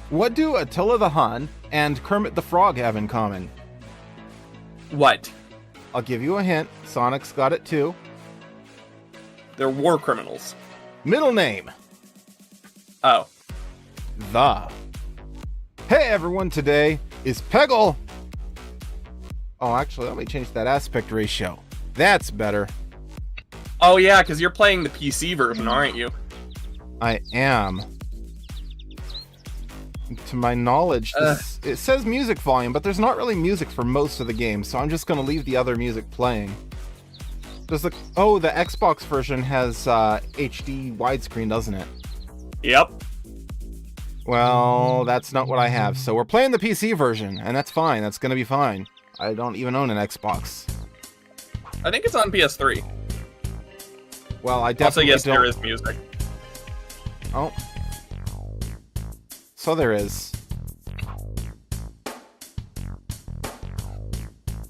What do Attila the Hun and Kermit the Frog have in common? What? I'll give you a hint. Sonic's got it too. They're war criminals. Middle name. Oh. The. Hey everyone, today is Peggle. Oh, actually, let me change that aspect ratio. That's better. Oh yeah, because you're playing the PC version, aren't you? I am. To my knowledge, it says music volume, but there's not really music for most of the game, so I'm just going to leave the other music playing. Does the Xbox version has HD widescreen, doesn't it? Yep. Well, that's not what I have, so we're playing the PC version, and that's fine. That's going to be fine. I don't even own an Xbox. I think it's on PS3. Well, I definitely also, yes, don't. there is music. Oh. So there is.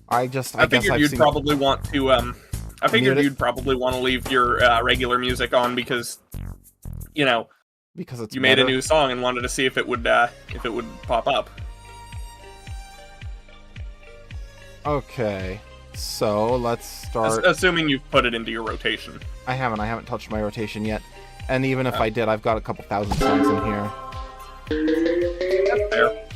I guess figured you'd probably want to. I figured Mute it? you'd probably want to leave your regular music on because, because it's you made a better. new song and wanted to see if it would pop up. Okay, so let's start. Assuming you've put it into your rotation. I haven't touched my rotation yet, and even if I did, I've got a couple thousand songs in here. That's fair.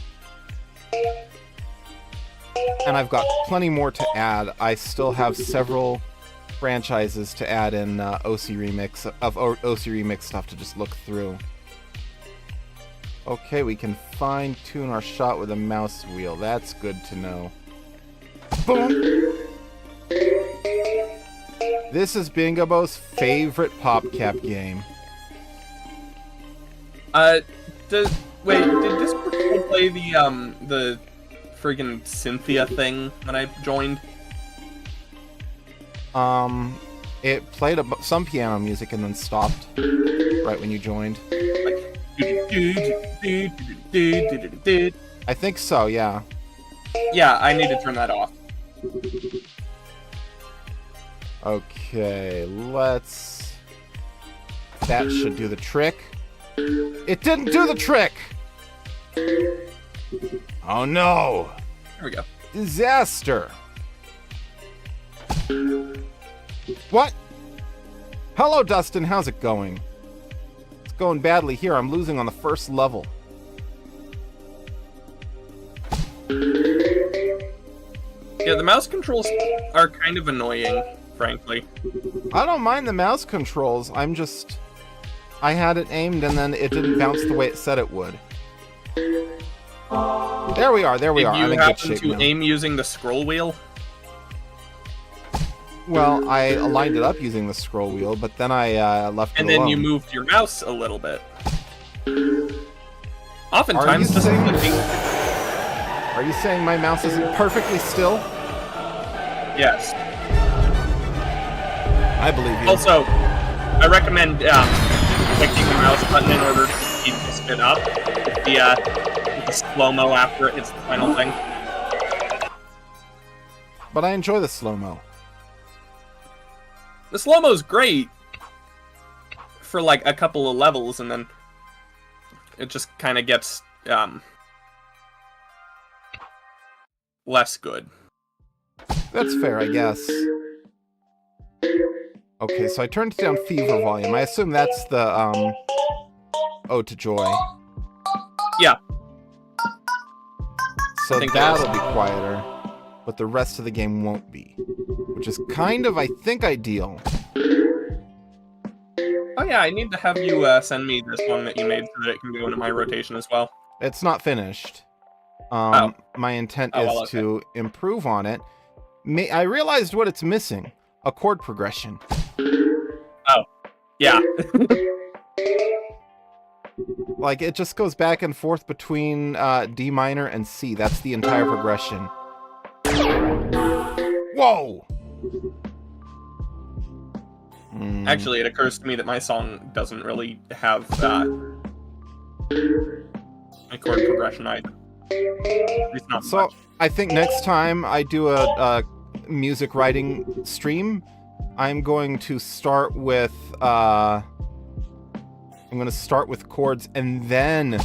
And I've got plenty more to add. I still have several franchises to add in OC Remix stuff to just look through. Okay, we can fine-tune our shot with a mouse wheel. That's good to know. Boom! This is Bingabo's favorite PopCap game. Did this person play the friggin' Cynthia thing when I joined? It played some piano music and then stopped right when you joined. I think so, yeah. Yeah, I need to turn that off. Okay, that should do the trick. It didn't do the trick! Oh no! There we go. Disaster! What? Hello, Dustin, how's it going? It's going badly here. I'm losing on the first level. Yeah, the mouse controls are kind of annoying, frankly. I don't mind the mouse controls. I had it aimed and then it didn't bounce the way it said it would. There we are. Did I'm you in good happen shape to now. aim using the scroll wheel? Well, I aligned it up using the scroll wheel, but then I left it And then alone. you moved your mouse a little bit. Oftentimes, Are you just saying- clicking. Are you saying my mouse isn't perfectly still? Yes. I believe you. Also, I recommend clicking the mouse button in order to speed the spin up. With the slow-mo after it hits the final thing. But I enjoy the slow-mo. The slow-mo's great for like a couple of levels, and then it just kind of gets less good. That's fair, I guess. Okay, so I turned down Fever volume. I assume that's the, Ode to Joy. Yeah. So think it that'll is. be quieter, but the rest of the game won't be. Which is kind of, I think, ideal. Oh yeah, I need to have you send me this one that you made so that it can go into my rotation as well. It's not finished. Oh. My intent Oh, is well, okay. to improve on it. I realized what it's missing. A chord progression. Oh. Yeah. Like, it just goes back and forth between D minor and C. That's the entire progression. Whoa! Actually, it occurs to me that my song doesn't really have a chord progression either. At least not So, much. I think next time I do a music writing stream, I'm going to start with chords and then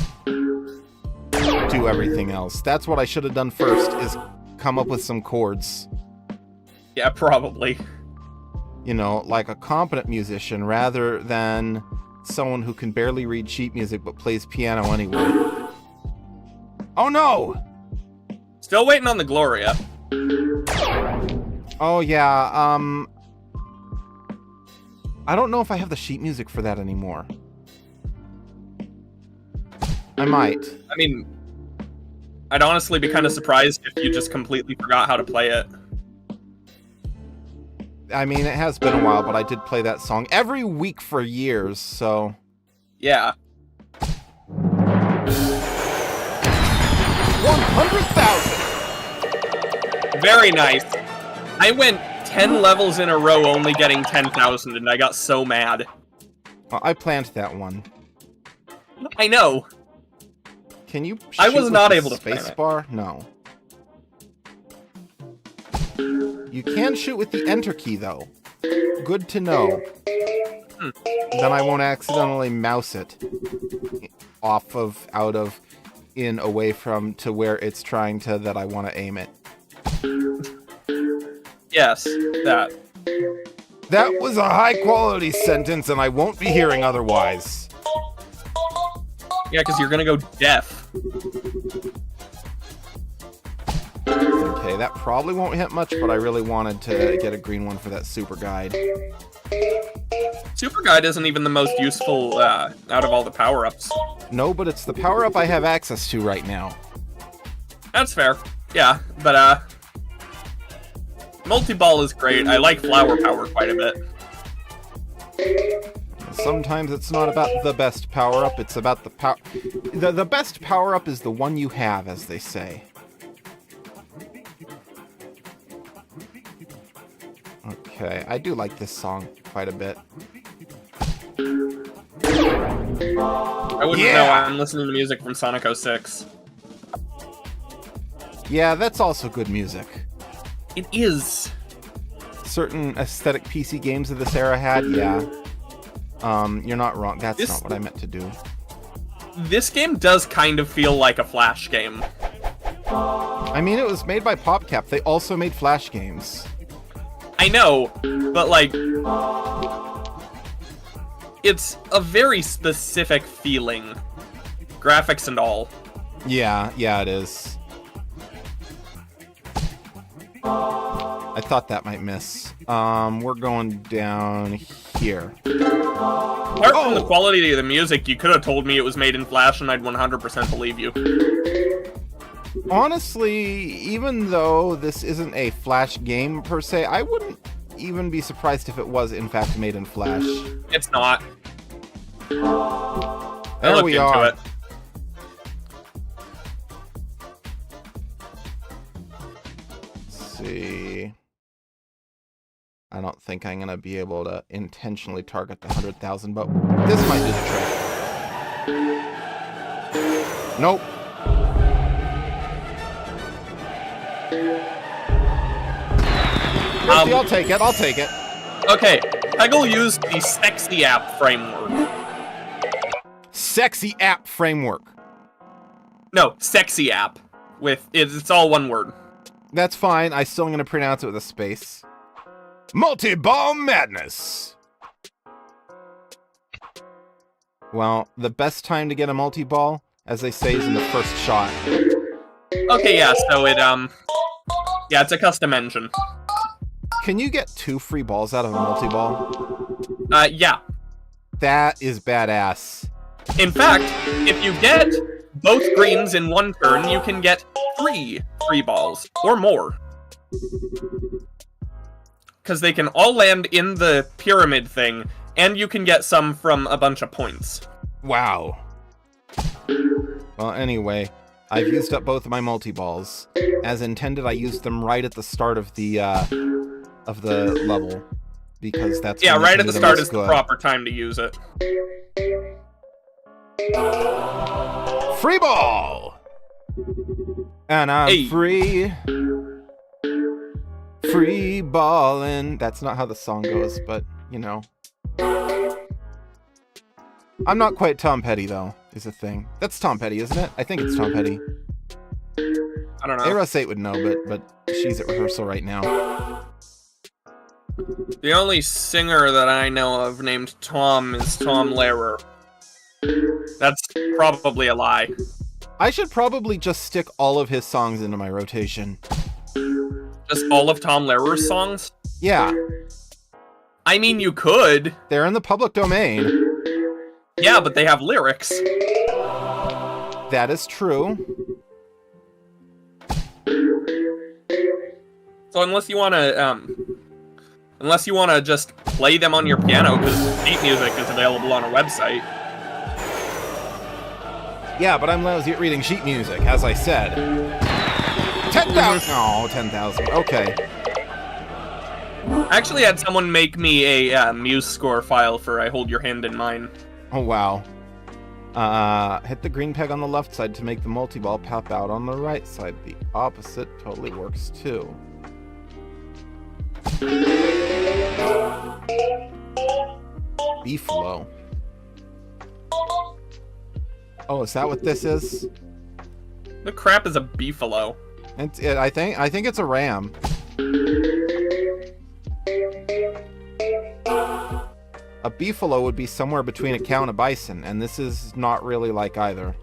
do everything else. That's what I should have done first, is come up with some chords. Yeah, probably. You know, like a competent musician rather than someone who can barely read sheet music but plays piano anyway. Oh no! Still waiting on the Gloria. Oh yeah, I don't know if I have the sheet music for that anymore. I might. I mean, I'd honestly be kind of surprised if you just completely forgot how to play it. I mean, it has been a while, but I did play that song every week for years, so... Yeah. 100,000! Very nice. I went 10 levels in a row only getting 10,000, and I got so mad. Well, I planned that one. I know. Can you I was not able to space bar? No. You can shoot with the enter key, though. Good to know. Then I won't accidentally mouse it off of, out of, in, away from, to where it's trying to, that I want to aim it. Yes, that. That was a high-quality sentence, and I won't be hearing otherwise. Yeah, because you're gonna go deaf. Okay, that probably won't hit much, but I really wanted to get a green one for that super guide. Super Guide isn't even the most useful out of all the power-ups. No, but it's the power-up I have access to right now. That's fair. Yeah, but Multi-Ball is great. I like Flower Power quite a bit. Sometimes it's not about the best power-up, it's about the power... The best power-up is the one you have, as they say. Okay, I do like this song quite a bit. I wouldn't know I'm listening to music from Sonic 06. Yeah, that's also good music. It is. Certain aesthetic PC games of this era had, yeah. You're not wrong. That's not what I meant to do. This game does kind of feel like a Flash game. I mean, it was made by PopCap. They also made Flash games. I know, but like... It's a very specific feeling. Graphics and all. Yeah, it is. I thought that might miss. We're going down here. Apart from the quality of the music, you could have told me it was made in Flash and I'd 100% believe you. Honestly, even though this isn't a Flash game per se, I wouldn't even be surprised if it was in fact made in Flash. It's not. There we are. It. Let's see. I don't think I'm gonna be able to intentionally target the 100,000, but this might do the trick. Nope. I'll take it. I'll take it. Okay, Peggle used the Sexy App framework. Sexy App framework. No, Sexy App. It's all one word. That's fine. I'm still going to pronounce it with a space. Multi-ball madness. Well, the best time to get a multi-ball, as they say, is in the first shot. Okay, yeah, so yeah, it's a custom engine. Can you get 2 free balls out of a multi-ball? Yeah. That is badass. In fact, if you get both greens in one turn, you can get 3 free balls, or more. Because they can all land in the pyramid thing, and you can get some from a bunch of points. Wow. Well, anyway, I've used up both of my multi-balls. As intended, I used them right at the start of the level, because that's yeah, right at the start is the proper time to use it. Free ball! And I'm free. Free ballin'. That's not how the song goes, but, you know. I'm not quite Tom Petty, though, is the thing. That's Tom Petty, isn't it? I think it's Tom Petty. I don't know. Arose8 would know, but she's at rehearsal right now. The only singer that I know of named Tom is Tom Lehrer. That's probably a lie. I should probably just stick all of his songs into my rotation. Just all of Tom Lehrer's songs? Yeah. I mean, you could. They're in the public domain. Yeah, but they have lyrics. That is true. So unless you want to just play them on your piano, because sheet music is available on a website. Yeah, but I'm lousy at reading sheet music, as I said. 10,000. Oh, 10,000. Okay. I actually had someone make me a Muse score file for I Hold Your Hand in Mine. Oh, wow. Hit the green peg on the left side to make the multi-ball pop out on the right side. The opposite totally works, too. Beef low. Oh, is that what this is? The crap is a beefalo. I think it's a ram. A beefalo would be somewhere between a cow and a bison, and this is not really like either.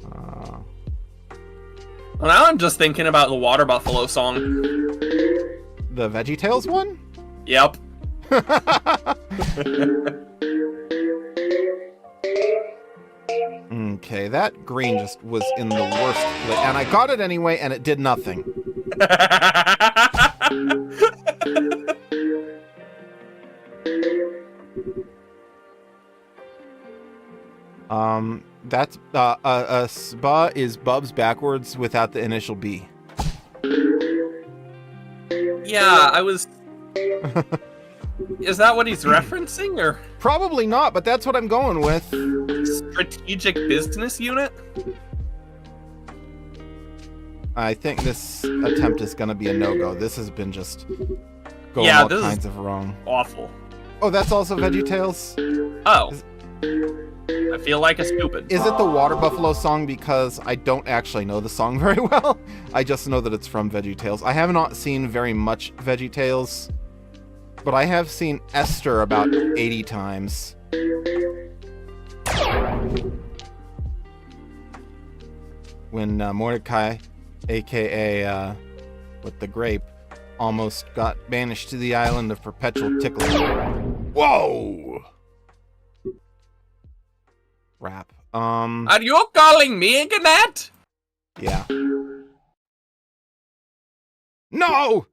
Well, now I'm just thinking about the Water Buffalo song. The VeggieTales one? Yep. Okay, that green just was in the worst place, and I got it anyway, and it did nothing. That's a spa is Bubs backwards without the initial B. Yeah, I was... Is that what he's referencing, or...? Probably not, but that's what I'm going with. Strategic business unit? I think this attempt is going to be a no-go. This has been just going all kinds of wrong. Awful. Oh, that's also VeggieTales? Oh. I feel like a stupid. Is it the Water Buffalo song? Because I don't actually know the song very well. I just know that it's from VeggieTales. I have not seen very much VeggieTales, but I have seen Esther about 80 times. When Mordecai, aka with the grape, almost got banished to the island of perpetual tickling. Whoa! Rap. Are you calling me a gnat? Yeah. No!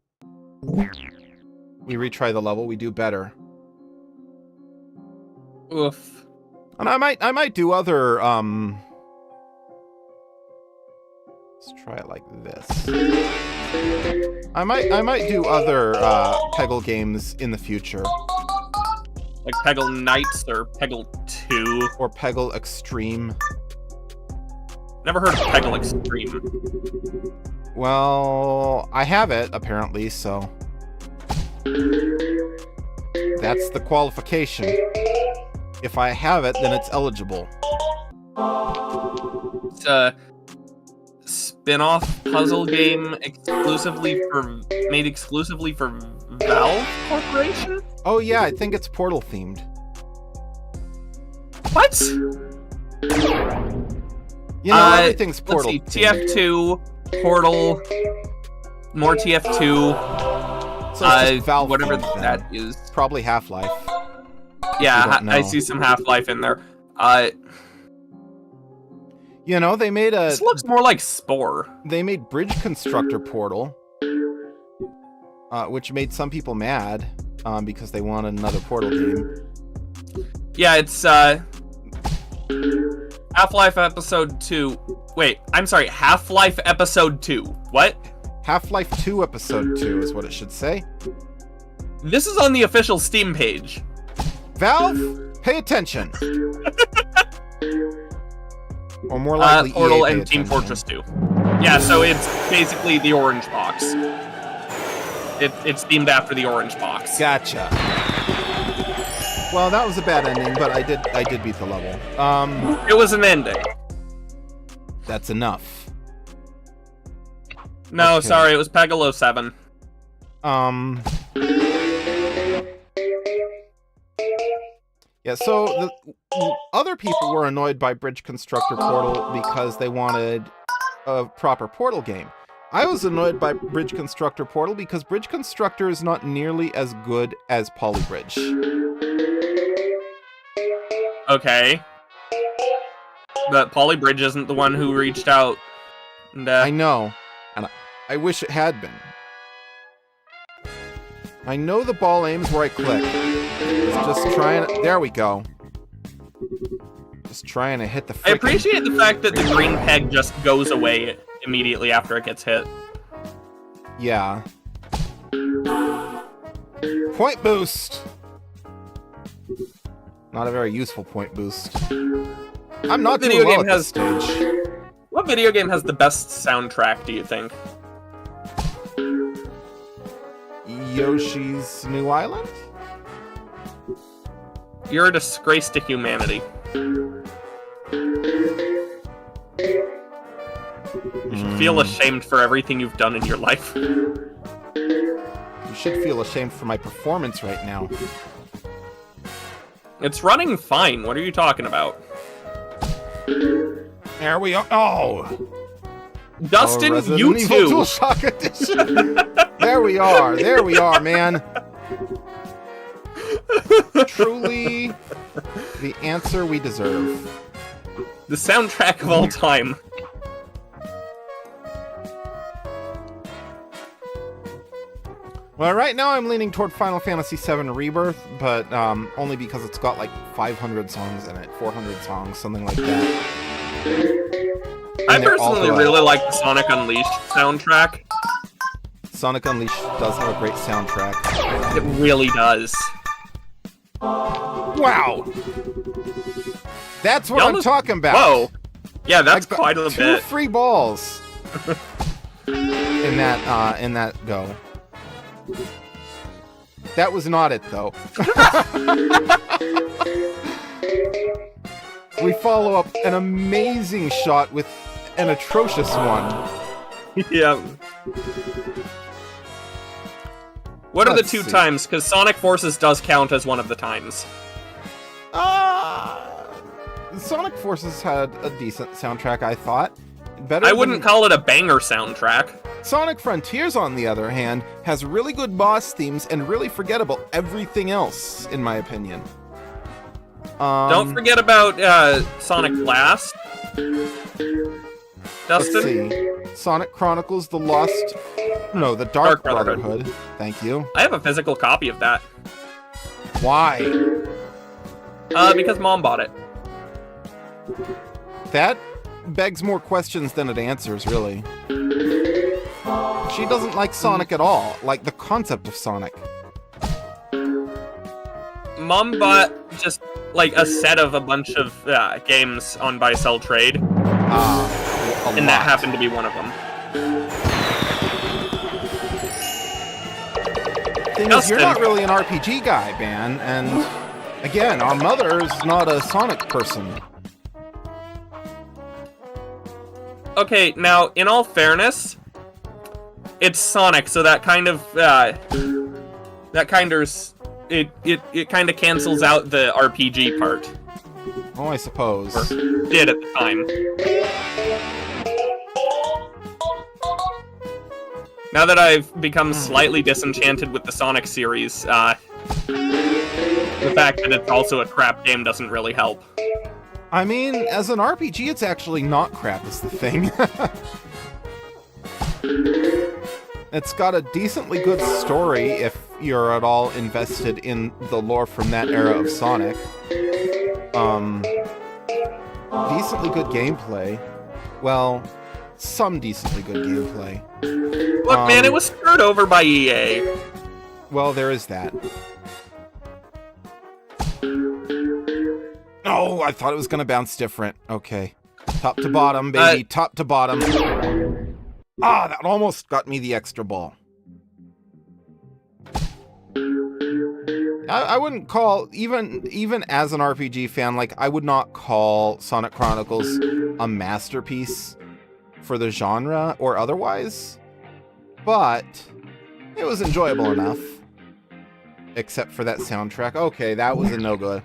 We retry the level, we do better. Oof. And I might do other, let's try it like this. I might do other, Peggle games in the future. Like Peggle Knights or Peggle 2. Or Peggle Extreme. Never heard of Peggle Extreme. Well, I have it, apparently, so... That's the qualification. If I have it, then it's eligible. It's a spin-off puzzle game made exclusively for Valve Corporation? Oh yeah, I think it's Portal themed. What? You know, everything's Portal let's see, TF2, Portal, more TF2, so it's just Valve whatever themed, that is. Probably Half-Life. Yeah, I see some Half-Life in there. You know, they made a... This looks more like Spore. They made Bridge Constructor Portal, which made some people mad, because they wanted another Portal game. Yeah, it's, Half-Life Episode 2. Wait, I'm sorry, Half-Life Episode 2. What? Half-Life 2 Episode 2 is what it should say. This is on the official Steam page. Valve, pay attention. Or more likely, Portal EA, and Team Fortress 2. Yeah, so it's basically the orange box. It's themed after the orange box. Gotcha. Well, that was a bad ending, but I did beat the level. It was an ending. That's enough. No, Okay. sorry, it was Peggle 07. Yeah, so the other people were annoyed by Bridge Constructor Portal because they wanted a proper Portal game. I was annoyed by Bridge Constructor Portal because Bridge Constructor is not nearly as good as Polybridge. Okay. But Polybridge isn't the one who reached out. And, I know, and I wish it had been. I know the ball aims where I click. It's just trying to... There we go. Just trying to hit the frickin'... I appreciate the fact that the green peg just goes away immediately after it gets hit. Yeah. Point boost! Not a very useful point boost. I'm not doing well at this stage. What video game has the best soundtrack, do you think? Yoshi's New Island? You're a disgrace to humanity. You should feel ashamed for everything you've done in your life. You should feel ashamed for my performance right now. It's running fine. What are you talking about? There we are. Oh! Dustin, Resident you Evil too! DualShock Edition! There we are, man. Truly the answer we deserve. The soundtrack of all time. Well, right now I'm leaning toward Final Fantasy VII Rebirth, but only because it's got like 500 songs in it, 400 songs, something like that. I And they're all personally good. really like the Sonic Unleashed soundtrack. Sonic Unleashed does have a great soundtrack. It really does. Wow! That's what You I'm almost- talking about. Whoa! Yeah, that's I got quite a 2 bit. free balls in that go. That was not it, though. We follow up an amazing shot with an atrocious one. Yeah. What are the Let's 2 see. times? Because Sonic Forces does count as one of the times. Sonic Forces had a decent soundtrack, I thought. Better I than- wouldn't call it a banger soundtrack. Sonic Frontiers, on the other hand, has really good boss themes and really forgettable everything else, in my opinion. Don't forget about Sonic Blast. Let's Dustin? see. Sonic Chronicles: The Lost... No, The Dark Brotherhood. Thank you. I have a physical copy of that. Why? Because Mom bought it. That begs more questions than it answers, really. She doesn't like Sonic at all, like the concept of Sonic. Mom bought just, like, a set of a bunch of games on Buy Sell Trade, and that happened to be one of them. Thing is, Dustin. you're not really an RPG guy, man, and again, our mother's not a Sonic person. Okay, now, in all fairness, it's Sonic, so that kind of, it kind of cancels out the RPG part. Oh, I suppose. Or did at the time. Now that I've become slightly disenchanted with the Sonic series, the fact that it's also a crap game doesn't really help. I mean, as an RPG, it's actually not crap, is the thing. It's got a decently good story if you're at all invested in the lore from that era of Sonic. Decently good gameplay. Well, some decently good gameplay. Look, man, it was screwed over by EA. Well, there is that. Oh, I thought it was gonna bounce different. Okay. Top to bottom, baby. Top to bottom. Ah, that almost got me the extra ball. I wouldn't call, even as an RPG fan, like, I would not call Sonic Chronicles a masterpiece for the genre or otherwise. but it was enjoyable enough. Except for that soundtrack. Okay, that was a no-go.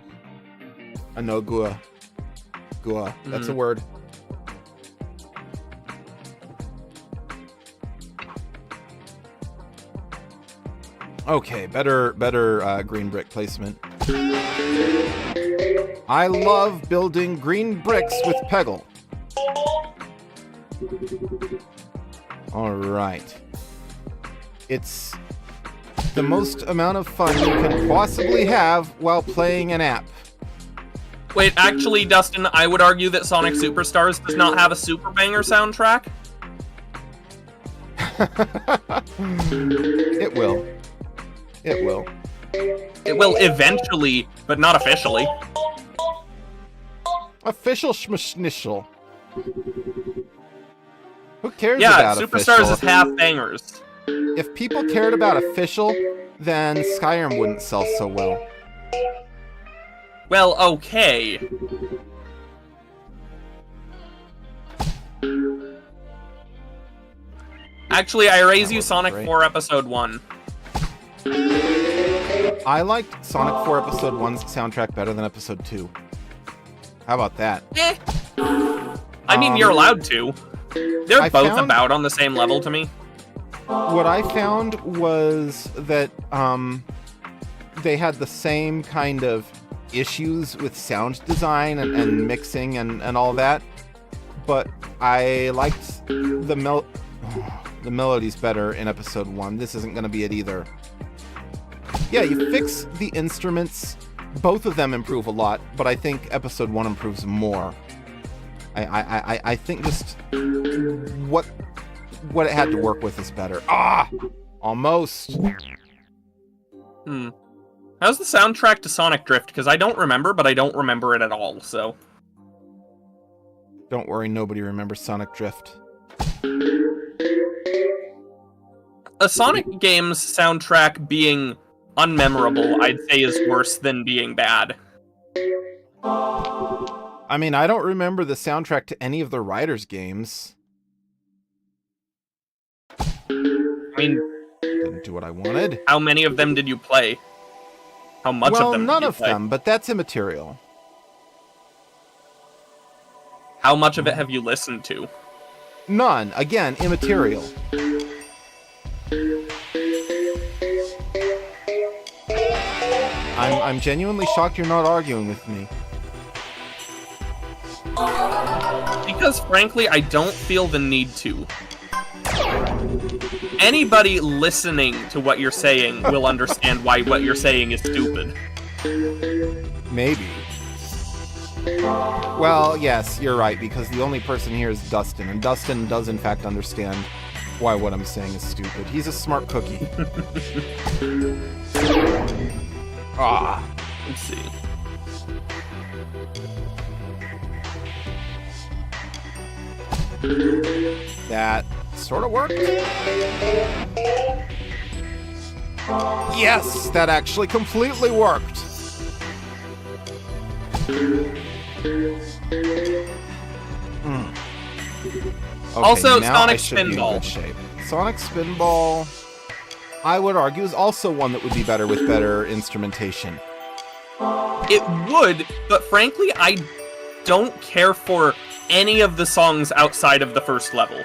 A no-go. Gua. That's a word. Okay, better green brick placement. I love building green bricks with Peggle. Alright. It's the most amount of fun you can possibly have while playing an app. Wait, actually, Dustin, I would argue that Sonic Superstars does not have a super banger soundtrack. It will. It will. It will eventually, but not officially. Official schmschnischel. Who cares Yeah, about Superstars official? is half bangers. If people cared about official, then Skyrim wouldn't sell so well. Well, okay. Actually, I raise you Sonic 4 Episode 1. I liked Sonic 4 Episode 1's soundtrack better than Episode 2. How about that? Eh. I mean, you're allowed to. They're both about on the same level to me. What I found was that they had the same kind of issues with sound design and mixing and all that, but I liked the melodies better in Episode 1. This isn't going to be it either. Yeah, you fix the instruments. Both of them improve a lot, but I think Episode 1 improves more. I think just what it had to work with is better. Ah! Almost. How's the soundtrack to Sonic Drift? Because I don't remember, but I don't remember it at all, so... Don't worry, nobody remembers Sonic Drift. A Sonic game's soundtrack being unmemorable, I'd say, is worse than being bad. I mean, I don't remember the soundtrack to any of the Riders games. I mean... Didn't do what I wanted. How many of them did you play? How much of them did you play? Well, none of them, but that's immaterial. How much of it have you listened to? None. Again, immaterial. I'm genuinely shocked you're not arguing with me. Because, frankly, I don't feel the need to. Anybody listening to what you're saying will understand why what you're saying is stupid. Maybe. Well, yes, you're right, because the only person here is Dustin, and Dustin does in fact understand why what I'm saying is stupid. He's a smart cookie. Let's see. That sort of worked. Yes, that actually completely worked. Okay, Also, now Sonic I should be in Spinball. good shape. Sonic Spinball, I would argue, is also one that would be better with better instrumentation. It would, but frankly, I don't care for any of the songs outside of the first level.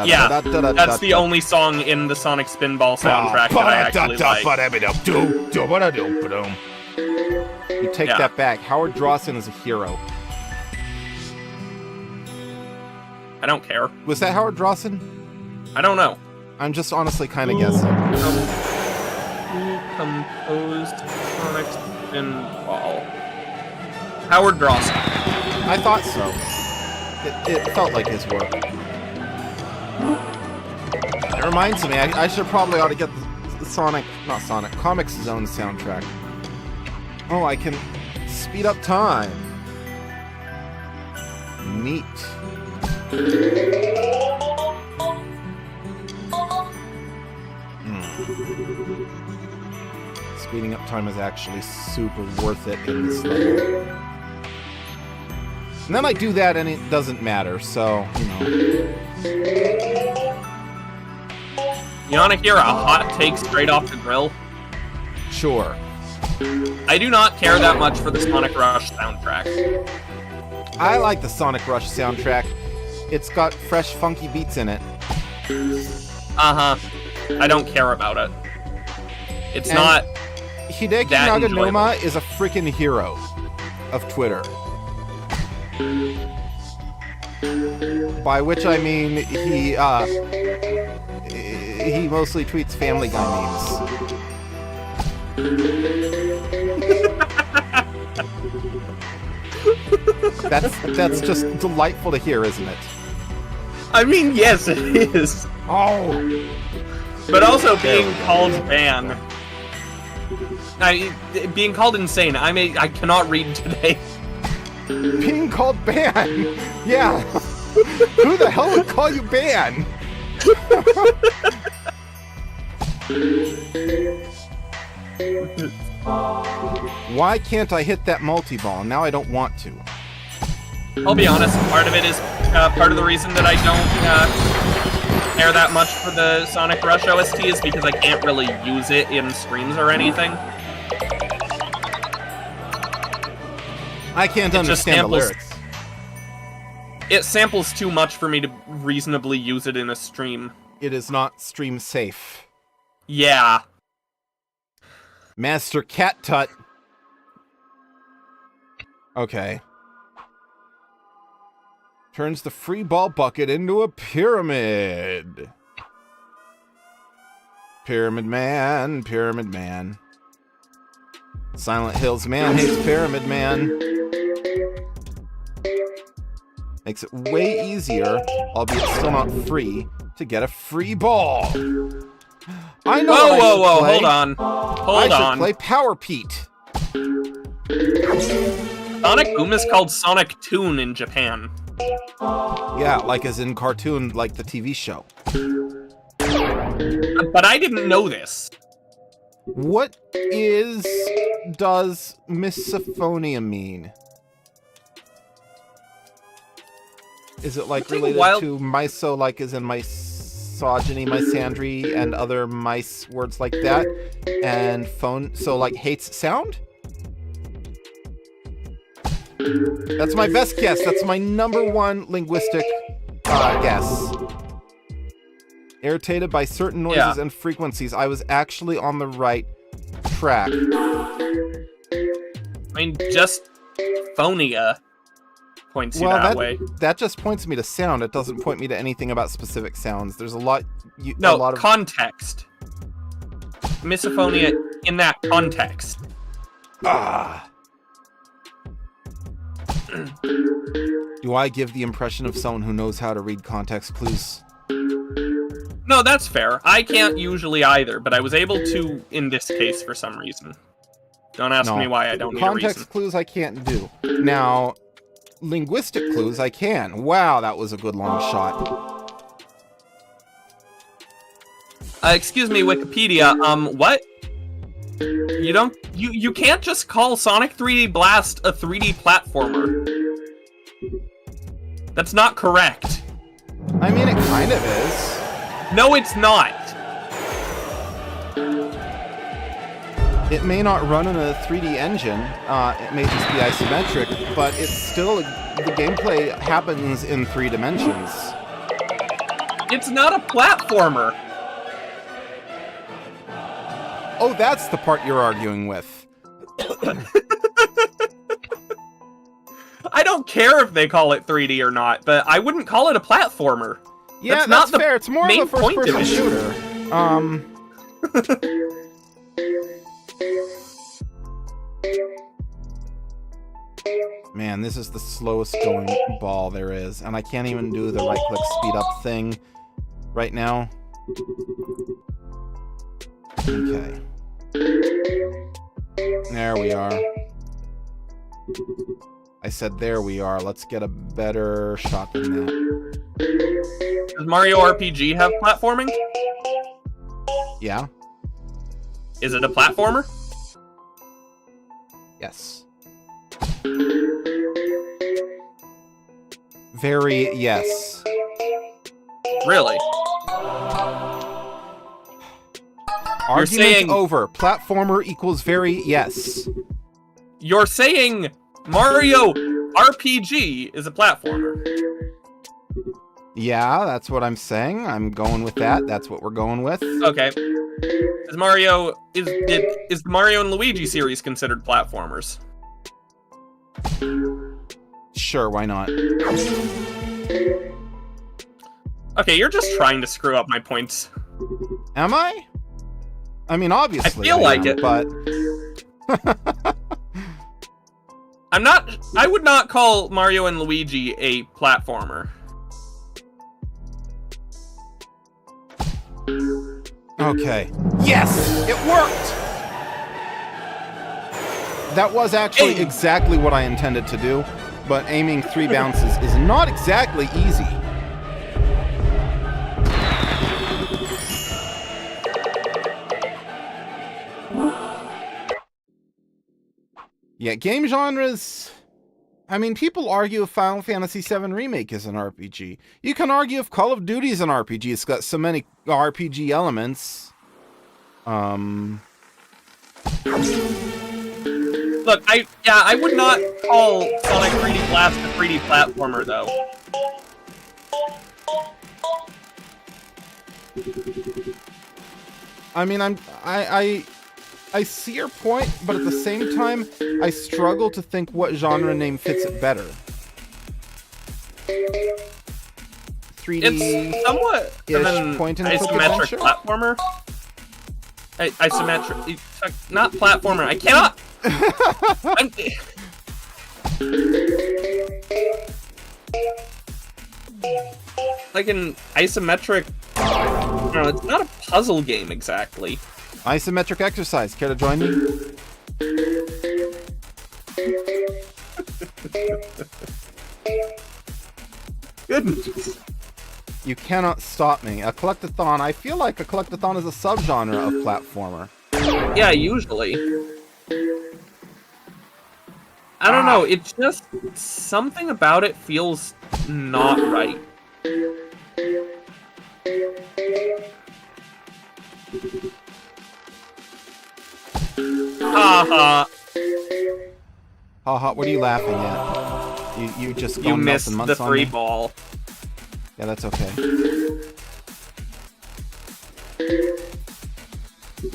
Yeah, that's the only song in the Sonic Spinball soundtrack that I actually like. You take that back. Howard Drawson is a hero. I don't care. Was that Howard Drawson? I don't know. I'm just honestly kind of guessing. Who composed Sonic Spinball? Howard Drawson. I thought so. It felt like his work. It reminds me, I should probably ought to get the Comic Zone soundtrack. Oh, I can speed up time. Neat. Speeding up time is actually super worth it in this level. And then I do that and it doesn't matter, so, you know. You wanna hear a hot take straight off the grill? Sure. I do not care that much for the Sonic Rush soundtrack. I like the Sonic Rush soundtrack. It's got fresh, funky beats in it. Uh-huh. I don't care about it. It's And not Hideki that Naganuma is a freaking hero of Twitter. By which I mean he mostly tweets Family Guy memes. That's just delightful to hear, isn't it? I mean, yes, it is. Oh. But also being called ban. Being called insane. I cannot read today. Being called ban? Yeah. Who the hell would call you ban? Why can't I hit that multi-ball? Now I don't want to. I'll be honest, part of it is part of the reason that I don't care that much for the Sonic Rush OST is because I can't really use it in streams or anything. I can't understand the lyrics. It samples too much for me to reasonably use it in a stream. It is not stream safe. Yeah. Master Cat Tut. Okay. Turns the free ball bucket into a pyramid. Pyramid Man, Pyramid Man. Silent Hills man hates Pyramid Man. Makes it way easier, albeit still not free, to get a free ball. I know. Whoa! Hold on. I should play Power Pete. Sonic Boom is called Sonic Toon in Japan. Yeah, like as in cartoon, like the TV show. But I didn't know this. What does misophonia mean? Is it like related to miso, like as in misogyny, misandry, and other mice words like that? And phone, so like hates sound? That's my best guess. That's my #1 linguistic guess. Irritated by certain noises and frequencies. I was actually on the right track. I mean, just phonia points you that way. That just points me to sound. It doesn't point me to anything about specific sounds. There's a lot of context. Misophonia in that context. Do I give the impression of someone who knows how to read context clues? No, that's fair. I can't usually either, but I was able to in this case for some reason. Don't ask me why. I don't need a reason. Context clues I can't do. Now, linguistic clues I can. Wow, that was a good long shot. Excuse me, Wikipedia. What? You can't just call Sonic 3D Blast a 3D platformer. That's not correct. I mean, it kind of is. No, it's not. It may not run in a 3D engine, it may just be isometric, but it's still, the gameplay happens in 3 dimensions. It's not a platformer. Oh, that's the part you're arguing with. I don't care if they call it 3D or not, but I wouldn't call it a platformer. Yeah, that's fair. It's more of a first-person shooter. Man, this is the slowest going ball there is, and I can't even do the right-click speed-up thing right now. Okay. There we are. I said there we are. Let's get a better shot than that. Does Mario RPG have platforming? Yeah. Is it a platformer? Yes. Very yes. Really? Argument saying- over. Platformer equals very yes. You're saying Mario RPG is a platformer. Yeah, that's what I'm saying. I'm going with that. That's what we're going with. Okay. Is the Mario and Luigi series considered platformers? Sure, why not? Okay, you're just trying to screw up my points. Am I? I mean, obviously I feel like am, it. But I would not call Mario and Luigi a platformer. okay. Yes! It worked! That was actually exactly what I intended to do, but aiming 3 bounces is not exactly easy. Yeah, game genres... I mean, people argue if Final Fantasy VII Remake is an RPG. You can argue if Call of Duty is an RPG. It's got so many RPG elements. Look, I would not call Sonic 3D Blast a 3D platformer, though. I mean, I see your point, but at the same time, I struggle to think what genre name fits it better. 3D. It's somewhat of an point and click isometric adventure? platformer. Isometric, not platformer. I cannot. Like an isometric. No, it's not a puzzle game exactly. Isometric exercise. Care to join me? Goodness. You cannot stop me. A collectathon. I feel like a collectathon is a subgenre of platformer. Yeah, usually. I don't know, it's just something about it feels not right. Haha. Haha, what are you laughing at? You just You gone missed melting the months on free me? ball. Yeah, that's okay.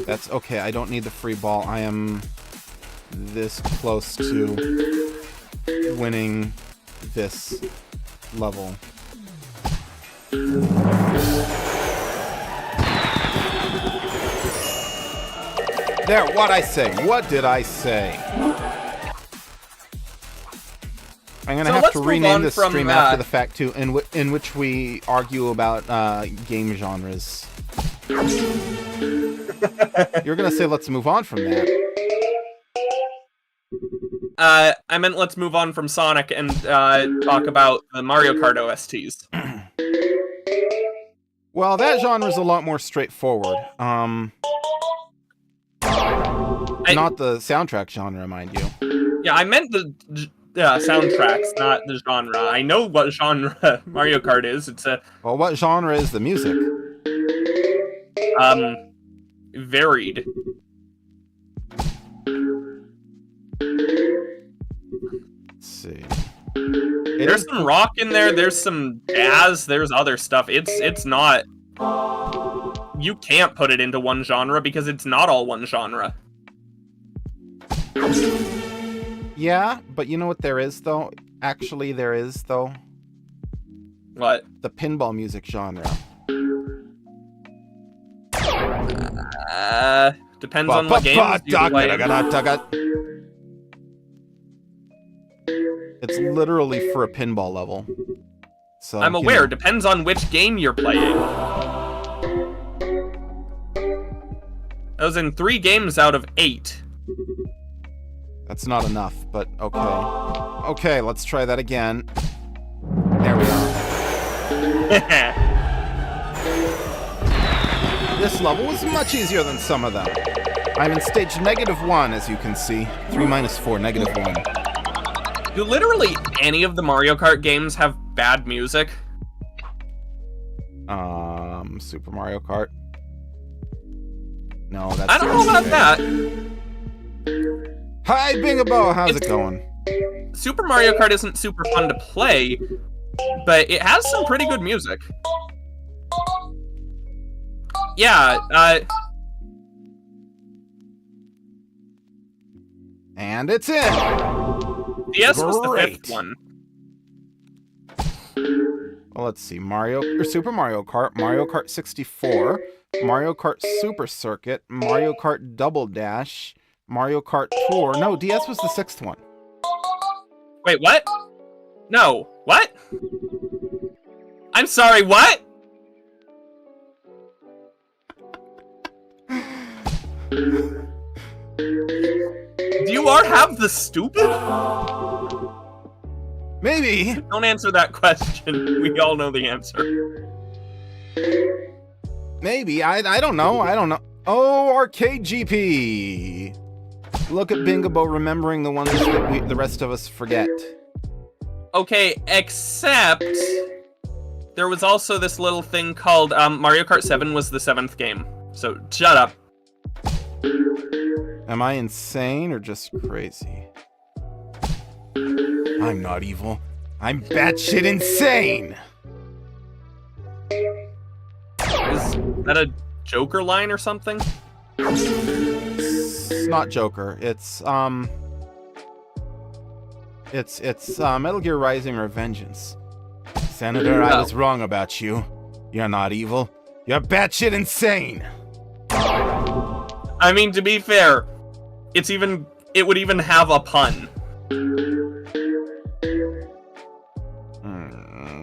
That's okay, I don't need the free ball. I am this close to winning this level. There, what'd I say? What did I say? I'm gonna So have let's to move rename on this from, stream after the fact too, in which we argue about game genres. You're gonna say let's move on from that. I meant let's move on from Sonic and talk about the Mario Kart OSTs. Well, that genre's a lot more straightforward. Not the soundtrack genre, mind you. Yeah, I meant the soundtracks, not the genre. I know what genre Mario Kart is. It's a Well, what genre is the music? varied. Let's see. There's some rock in there. There's some jazz. There's other stuff. It's not. You can't put it into one genre because it's not all one genre. Yeah, but you know what there is, though? Actually, there is, though. What? The pinball music genre. Depends on what games you play. It's literally for a pinball level. So I'm aware. Depends on which game you're playing. I was in 3 games out of 8. That's not enough, but okay. Okay, let's try that again. There we are. This level was much easier than some of them. I'm in stage -1, as you can see. 3 - 4, -1. Do literally any of the Mario Kart games have bad music? Super Mario Kart. No, that's. I don't know about that. Hi, Bingabo. How's it going? Super Mario Kart isn't super fun to play, but it has some pretty good music. Yeah, And it's in! DS was the Great. 5th one. Well, let's see. Super Mario Kart, Mario Kart 64, Mario Kart Super Circuit, Mario Kart Double Dash, Mario Kart Tour. No, DS was the 6th one. Wait, what? No, what? I'm sorry, what? Do you have the stupid? Maybe. Don't answer that question. We all know the answer. Maybe. I don't know. I don't know. Oh, Arcade GP. Look at Bingabo remembering the ones that the rest of us forget. Okay, except there was also this little thing called Mario Kart 7 was the 7th game. So shut up. Am I insane or just crazy? I'm not evil. I'm batshit insane! Is that a Joker line or something? It's not Joker. It's Metal Gear Rising Revengeance. Senator, I was wrong about you. You're not evil. You're batshit insane! I mean, to be fair, it would even have a pun.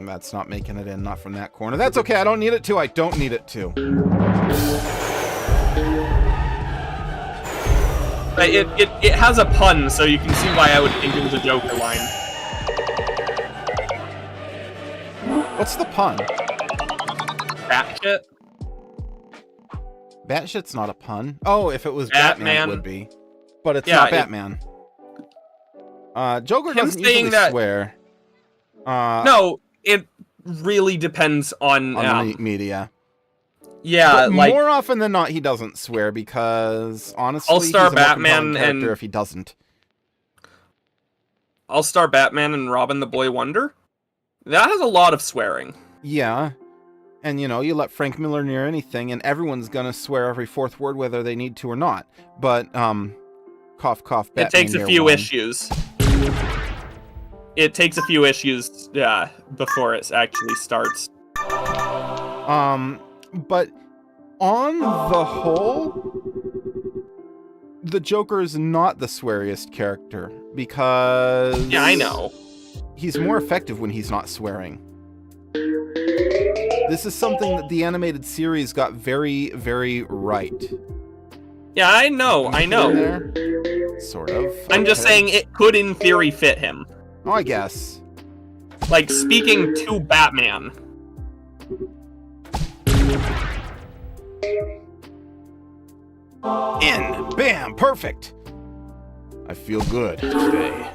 That's not making it in, not from that corner. That's okay, I don't need it to. I don't need it to. It has a pun, so you can see why I would think it was a Joker line. What's the pun? Batshit? Batshit's not a pun. Oh, if it was Batman it would be. But it's not Batman. Joker doesn't usually swear. No, it really depends on the media. Yeah, but like more often than not, he doesn't swear because honestly, All-Star he's a Batman more character and if he doesn't. All-Star Batman and Robin the Boy Wonder. That has a lot of swearing. Yeah, and you know, you let Frank Miller near anything, and everyone's gonna swear every fourth word, whether they need to or not. But cough, cough. Batman It takes a few issues. It takes a few issues, before it actually starts. But on the whole, the Joker is not the sweariest character because... Yeah, I know. He's more effective when he's not swearing. This is something that the animated series got very, very right. Yeah, I know. There? Sort of. I'm just saying it could, in theory, fit him. Oh, I guess. Like, speaking to Batman. In! Bam! Perfect! I feel good today.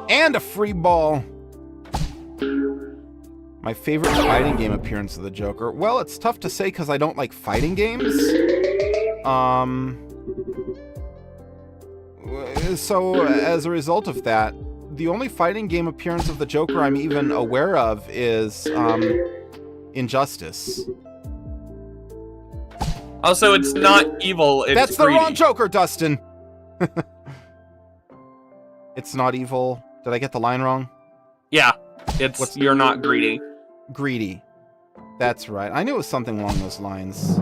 And a free ball! My favorite fighting game appearance of the Joker? Well, it's tough to say because I don't like fighting games. So, as a result of that, the only fighting game appearance of the Joker I'm even aware of is, Injustice. Also, it's not evil, it's That's greedy. the wrong Joker, Dustin! It's not evil. Did I get the line wrong? Yeah, you're not greedy. Greedy. That's right. I knew it was something along those lines.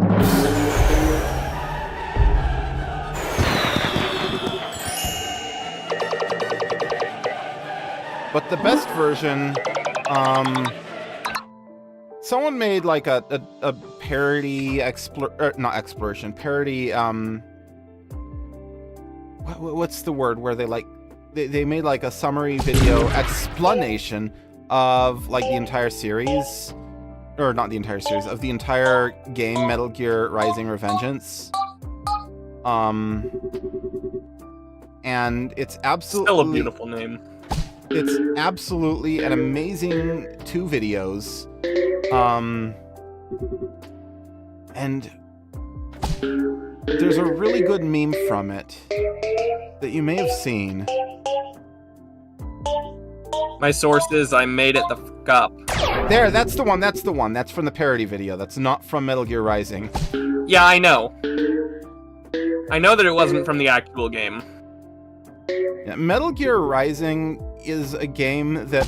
But the best version, someone made like a parody not exploration, parody, what's the word where they made like a summary video explanation of like the entire series, or not the entire series, of the entire game Metal Gear Rising Revengeance. And it's absolutely Still a beautiful name. It's absolutely an amazing 2 videos. And there's a really good meme from it that you may have seen. My source is I made it the fuck up. There, that's the one. That's from the parody video. That's not from Metal Gear Rising. Yeah, I know. I know that it wasn't from the actual game. Yeah, Metal Gear Rising is a game that,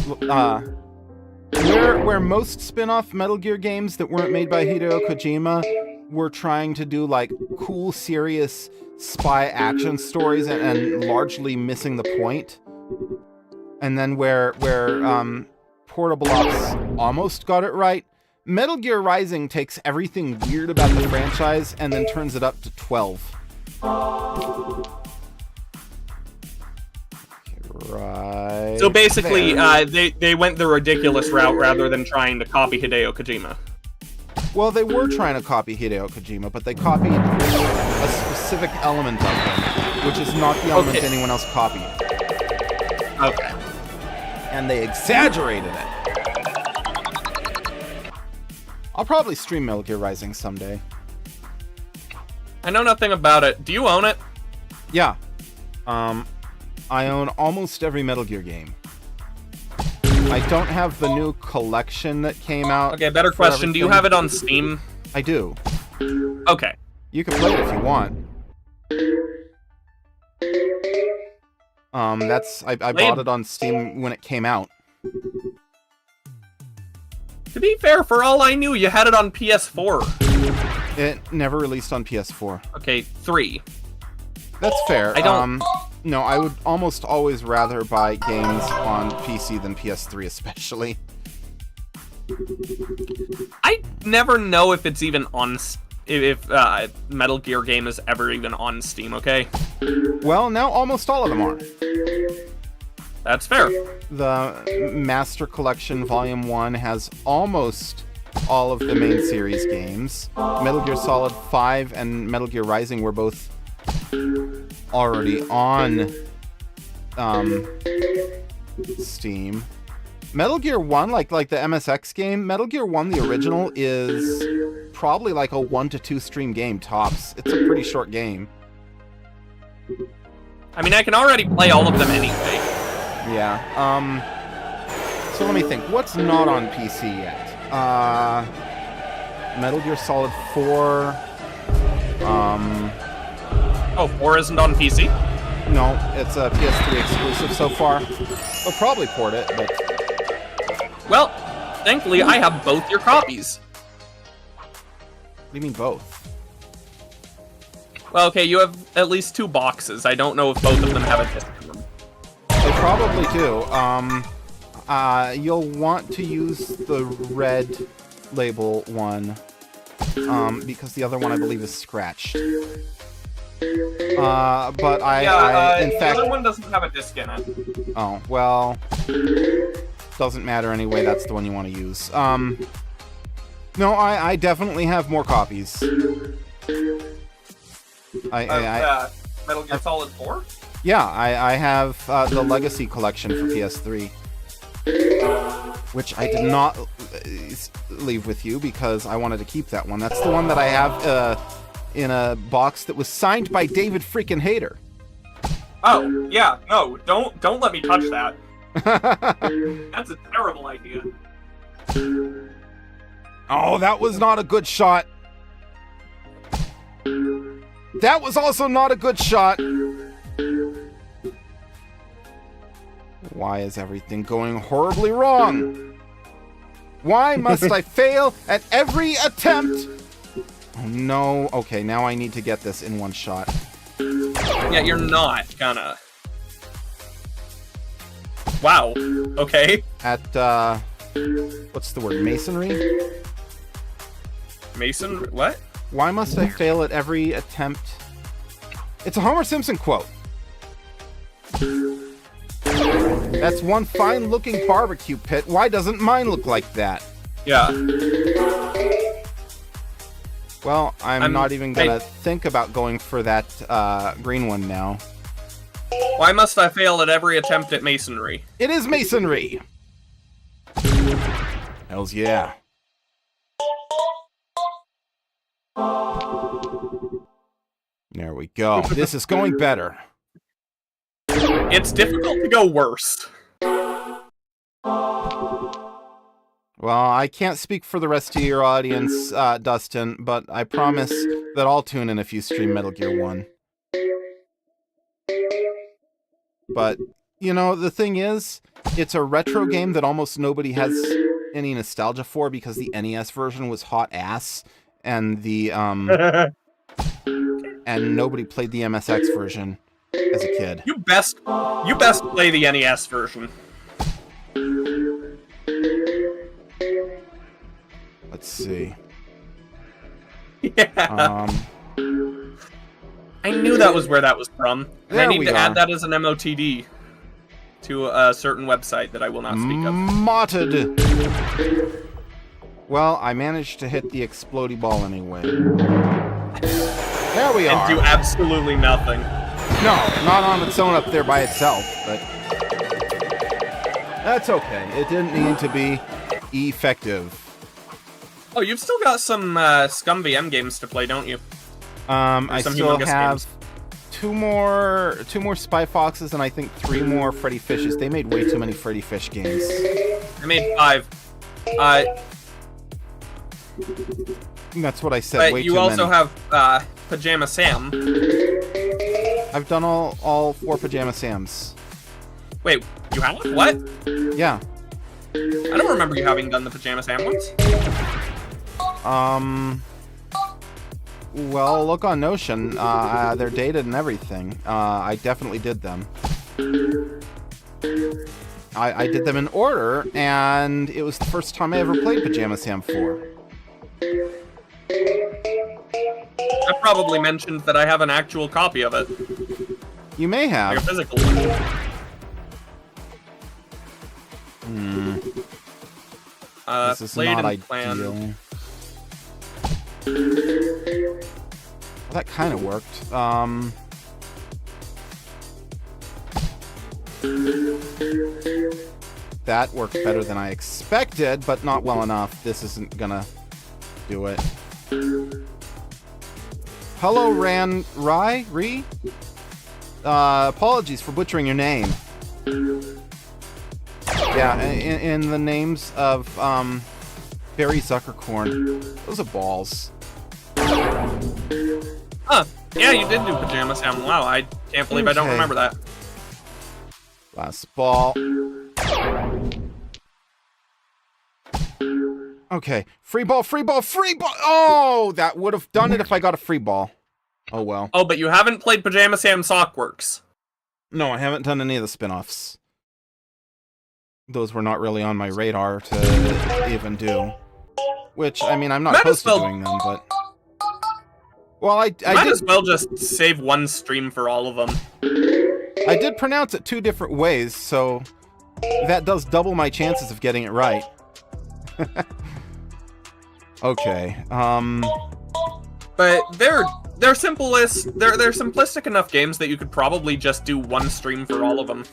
where most spin-off Metal Gear games that weren't made by Hideo Kojima were trying to do, like, cool, serious spy action stories and largely missing the point. And then where Portable Ops almost got it right, Metal Gear Rising takes everything weird about the franchise and then turns it up to 12. Right. So basically, they went the ridiculous route rather than trying to copy Hideo Kojima. Well, they were trying to copy Hideo Kojima, but they copied a specific element of him, which is not the element anyone else copied. Okay. And they exaggerated it. I'll probably stream Metal Gear Rising someday. I know nothing about it. Do you own it? Yeah. I own almost every Metal Gear game. I don't have the new collection that came out. Okay, better question. Do you have it on Steam? I do. Okay. You can play it if you want. I bought it on Steam when it came out. To be fair, for all I knew, you had it on PS4. It never released on PS4. Okay, 3. That's fair. I don't... No, I would almost always rather buy games on PC than PS3, especially. I never know if it's even on... If Metal Gear game is ever even on Steam, okay? Well, now almost all of them are. That's fair. The Master Collection Volume 1 has almost all of the main series games. Metal Gear Solid 5 and Metal Gear Rising were both already on Steam. Metal Gear 1, like the MSX game, Metal Gear 1, the original, is probably like a 1 to 2 stream game, tops. It's a pretty short game. I mean, I can already play all of them anyway. Yeah, so let me think. What's not on PC yet? Metal Gear Solid 4, Oh, 4 isn't on PC? No, it's a PS3 exclusive so far. They'll probably port it, but... Well, thankfully I have both your copies. What do you mean both? Well, okay, you have at least 2 boxes. I don't know if both of them have a disc in them. They probably do. You'll want to use the red label one, because the other one I believe is scratched. But in fact... the other one doesn't have a disc in it. Oh, well... Doesn't matter anyway, that's the one you want to use. No, I definitely have more copies. Metal Gear Solid 4? Yeah, I have the Legacy Collection for PS3. Which I did not leave with you because I wanted to keep that one. That's the one that I have in a box that was signed by David freaking Hayter. Oh, yeah, no, don't let me touch that. That's a terrible idea. Oh, that was not a good shot. That was also not a good shot. Why is everything going horribly wrong? Why must I fail at every attempt? Oh no. Okay, now I need to get this in one shot. Yeah, you're not gonna. Wow. Okay. At, what's the word? Masonry? Mason? What? Why must I fail at every attempt? It's a Homer Simpson quote. That's one fine-looking barbecue pit. Why doesn't mine look like that? Yeah. Well, I'm not even gonna think about going for that green one now. Why must I fail at every attempt at masonry? It is masonry! Hells yeah. There we go. This is going better. It's difficult to go worse. Well, I can't speak for the rest of your audience, Dustin, but I promise that I'll tune in if you stream Metal Gear 1. But, you know, the thing is, it's a retro game that almost nobody has any nostalgia for because the NES version was hot ass, and the, and nobody played the MSX version as a kid. You best play the NES version. Let's see. Yeah. I knew that was where that was from. And I need to add that as an MOTD to a certain website that I will not speak of. Motted. Well, I managed to hit the explodey ball anyway. There we are. And do absolutely nothing. No, not on its own up there by itself, but that's okay. It didn't need to be effective. Oh, you've still got some Scum VM games to play, don't you? I still have two more Spy Foxes and I think 3 more Freddy Fishes. They made way too many Freddy Fish games. I made 5. That's what I said. But way you too also many. have Pajama Sam. I've done all 4 Pajama Sams. Wait, you have? What? Yeah. I don't remember you having done the Pajama Sam ones. Well, look on Notion. They're dated and everything. I definitely did them. I did them in order, and it was the first time I ever played Pajama Sam 4. I probably mentioned that I have an actual copy of it. You may have. Like a physical one. This is not ideal. Planned. Well, that kind of worked. That worked better than I expected, but not well enough. This isn't gonna do it. Hello, Ri? Apologies for butchering your name. Yeah, in the names of, Barry Zuckercorn. Those are balls. Huh. Yeah, you did do Pajama Sam. Wow, I can't believe I don't remember that. Last ball. Okay. Free ball, free ball, free ball! Oh! That would have done it if I got a free ball. Oh, well. Oh, but you haven't played Pajama Sam Sockworks. No, I haven't done any of the spin-offs. Those were not really on my radar to even do. Which, I mean, I'm not opposed to doing them, but... Well, I might did... as well just save one stream for all of them. I did pronounce it 2 different ways, so... That does double my chances of getting it right. Okay, But they're simplest. They're simplistic enough games that you could probably just do one stream for all of them.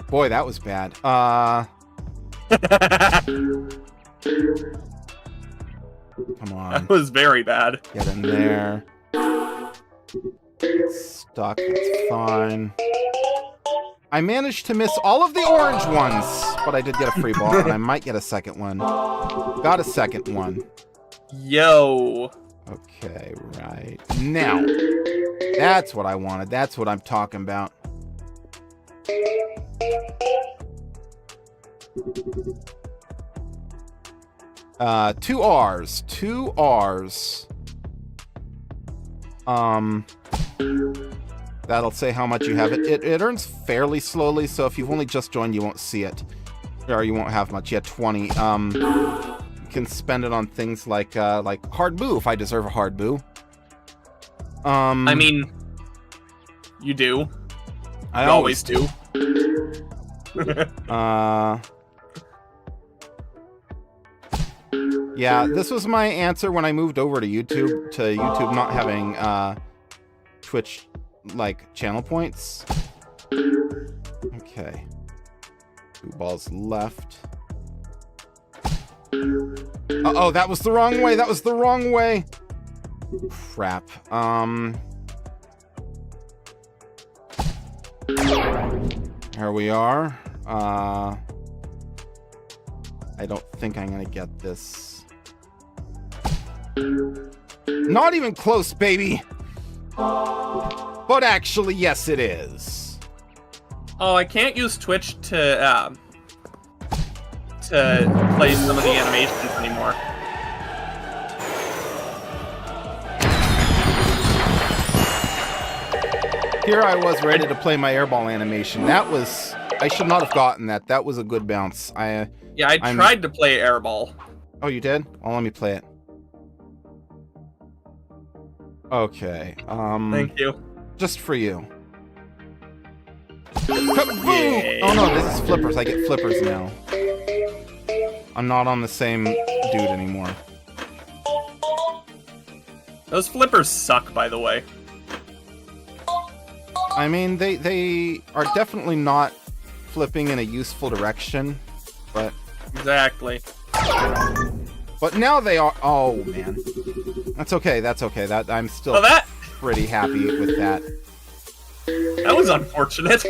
Boy, that was bad. Come on. That was very bad. Get in there. It's stuck. That's fine. I managed to miss all of the orange ones, but I did get a free ball, and I might get a second one. Got a second one. Yo. Okay, right. Now. That's what I wanted. That's what I'm talking about. Two R's. That'll say how much you have. It earns fairly slowly, so if you've only just joined, you won't see it. Or you won't have much. Yeah, 20. You can spend it on things like hard boo, if I deserve a hard boo. I mean, you do. I you always do. Yeah, this was my answer when I moved over to YouTube not having Twitch like, channel points. Okay. 2 balls left. Uh-oh, that was the wrong way. That was the wrong way. Crap. Here we are. I don't think I'm gonna get this. Not even close, baby. But actually, yes, it is. Oh, I can't use Twitch to play some of the animations anymore. Here I was ready to play my airball animation. That was... I should not have gotten that. That was a good bounce. Yeah, I tried to play airball. Oh, you did? Oh, let me play it. Okay. Thank you. Just for you. Kaboom! Yay. Oh no, this is flippers. I get flippers now. I'm not on the same dude anymore. Those flippers suck, by the way. I mean, they are definitely not flipping in a useful direction, but... Exactly. But now they are... Oh, man. That's okay, that's okay. I'm still pretty happy with that. That was unfortunate.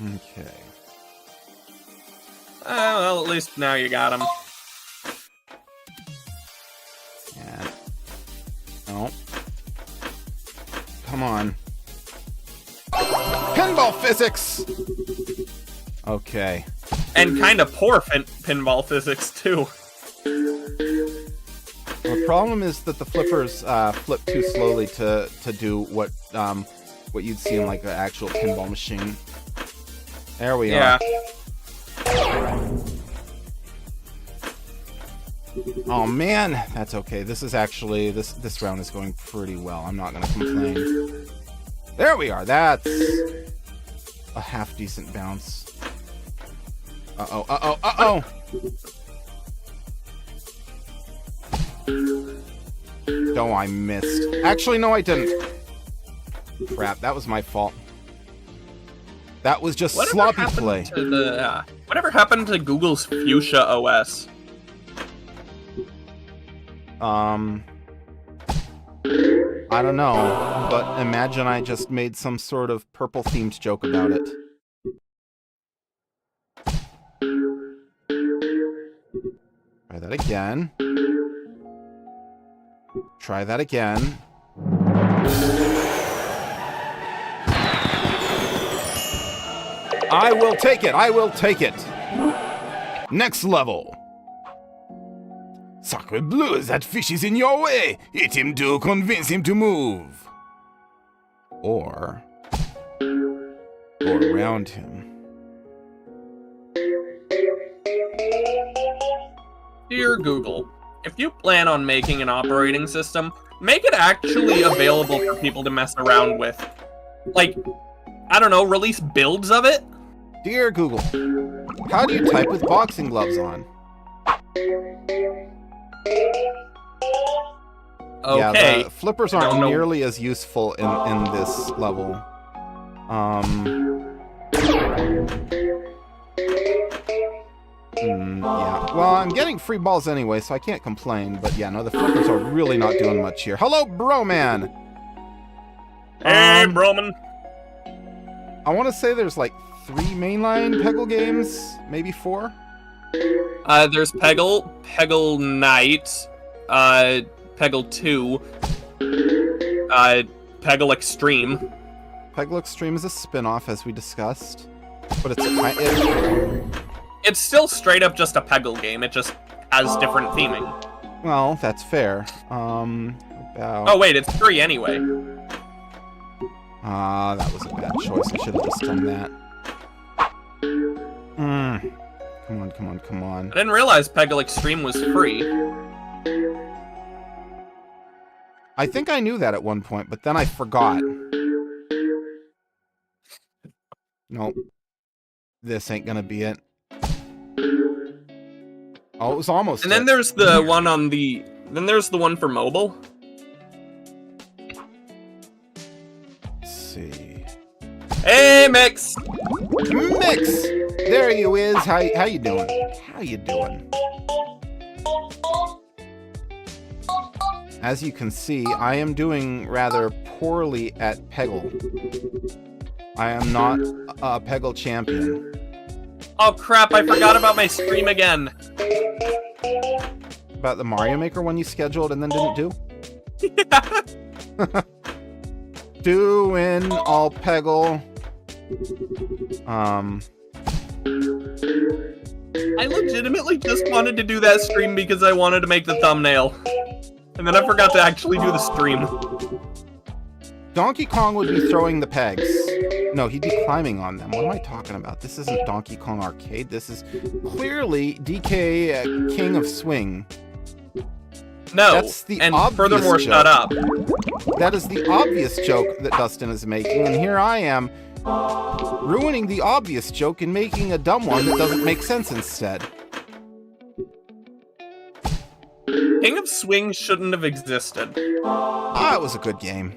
Okay. Well, at least now you got him. Yeah. Oh. Come on. Pinball physics! Okay. And kind of poor pinball physics, too. The problem is that the flippers flip too slowly to do what you'd see in like an actual pinball machine. There we are. Oh man, that's okay. This is actually this round is going pretty well. I'm not gonna complain. There we are. That's a half decent bounce. Uh-oh, uh-oh, uh-oh! Oh, I missed. Actually, no, I didn't. Crap, that was my fault. That was just sloppy play. Whatever happened to Google's Fuchsia OS? I don't know, but imagine I just made some sort of purple-themed joke about it. Try that again. Try that again. I will take it! I will take it! Next level! Sacre bleu, that fish is in your way! Hit him to convince him to move! Or... go around him. Dear Google, if you plan on making an operating system, make it actually available for people to mess around with. Like, I don't know, release builds of it? Dear Google, how do you type with boxing gloves on? Okay. Yeah, the flippers aren't nearly as useful in this level. Yeah. Well, I'm getting free balls anyway, so I can't complain. But yeah, no, the flippers are really not doing much here. Hello, Broman! Hey, Broman! I want to say there's like 3 mainline Peggle games, maybe 4. There's Peggle, Peggle Knight, Peggle 2, Peggle Extreme. Peggle Extreme is a spin-off, as we discussed, but it's still straight up just a Peggle game. It just has different theming. Well, that's fair. Oh wait, it's 3 anyway. That was a bad choice. I should have just done that. Come on, come on, come on. I didn't realize Peggle Extreme was free. I think I knew that at one point, but then I forgot. Nope. This ain't gonna be it. Oh, it was almost. And then there's the one on the Then there's the one for mobile. Let's see. Hey, Mix! Mix! There you is. How you doing? How you doing? As you can see, I am doing rather poorly at Peggle. I am not a Peggle champion. Oh crap, I forgot about my stream again. About the Mario Maker one you scheduled and then didn't do? Yeah. Doing all Peggle. I legitimately just wanted to do that stream because I wanted to make the thumbnail. And then I forgot to actually do the stream. Donkey Kong would be throwing the pegs. No, he'd be climbing on them. What am I talking about? This isn't Donkey Kong Arcade. This is clearly DK King of Swing. No, That's the and obvious furthermore, joke. shut up. That is the obvious joke that Dustin is making, and here I am ruining the obvious joke and making a dumb one that doesn't make sense instead. King of Swing shouldn't have existed. Ah, it was a good game.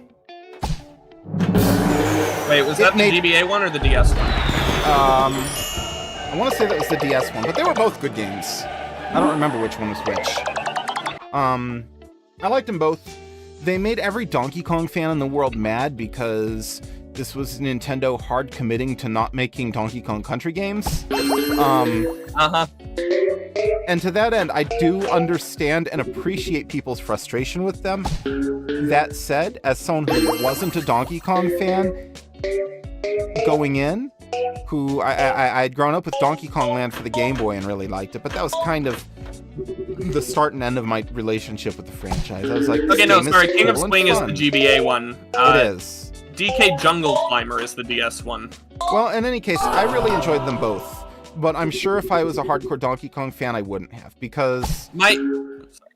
Wait, was that the GBA one or the DS one? I want to say that was the DS one, but they were both good games. I don't remember which one was which. I liked them both. They made every Donkey Kong fan in the world mad because this was Nintendo hard committing to not making Donkey Kong Country games. And to that end, I do understand and appreciate people's frustration with them. That said, as someone who wasn't a Donkey Kong fan going in, who I'd grown up with Donkey Kong Land for the Game Boy and really liked it, but that was kind of the start and end of my relationship with the franchise. I was like, okay, no, sorry, King of Swing is the GBA one. It is. DK Jungle Climber is the DS one. Well, in any case, I really enjoyed them both. But I'm sure if I was a hardcore Donkey Kong fan, I wouldn't have. Because,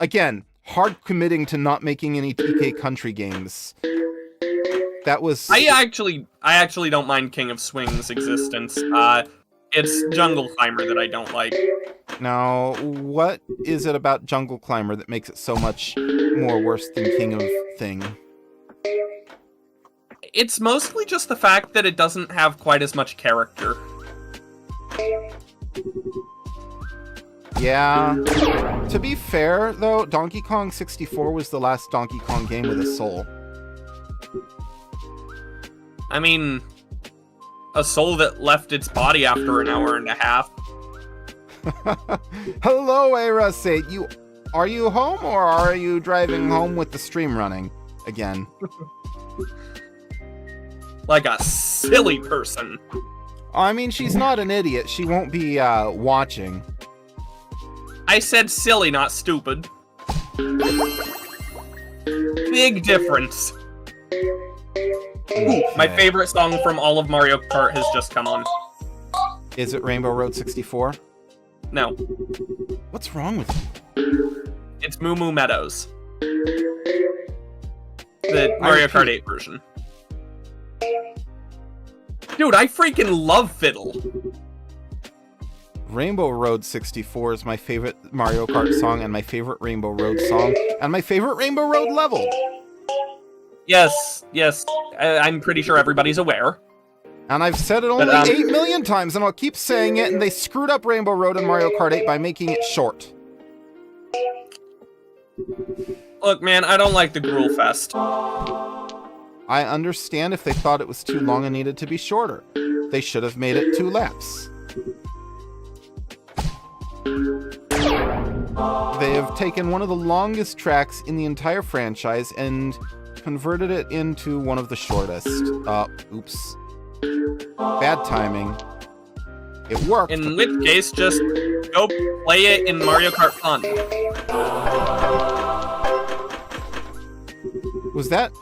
again, hard committing to not making any DK Country games. That was... I actually don't mind King of Swing's existence. It's Jungle Climber that I don't like. Now, what is it about Jungle Climber that makes it so much more worse than King of Thing? It's mostly just the fact that it doesn't have quite as much character. Yeah. To be fair, though, Donkey Kong 64 was the last Donkey Kong game with a soul. I mean, a soul that left its body after an hour and a half. Hello, Erasate. Are you home or are you driving home with the stream running again? Like a silly person. I mean, she's not an idiot. She won't be watching. I said silly, not stupid. Big difference. Okay. Ooh, my favorite song from all of Mario Kart has just come on. Is it Rainbow Road 64? No. What's wrong with you? It's Moo Moo Meadows. The Mario Kart 8 version. Dude, I freaking love Fiddle. Rainbow Road 64 is my favorite Mario Kart song and my favorite Rainbow Road song and my favorite Rainbow Road level. Yes, I'm pretty sure everybody's aware. And I've said it only 8 million times and I'll keep saying it, and they screwed up Rainbow Road and Mario Kart 8 by making it short. Look, man, I don't like the Gruel Fest. I understand if they thought it was too long and needed to be shorter. They should have made it 2 laps. They have taken one of the longest tracks in the entire franchise and converted it into one of the shortest. Oops. Bad timing. It worked. In which case, just go play it in Mario Kart Fun. Was that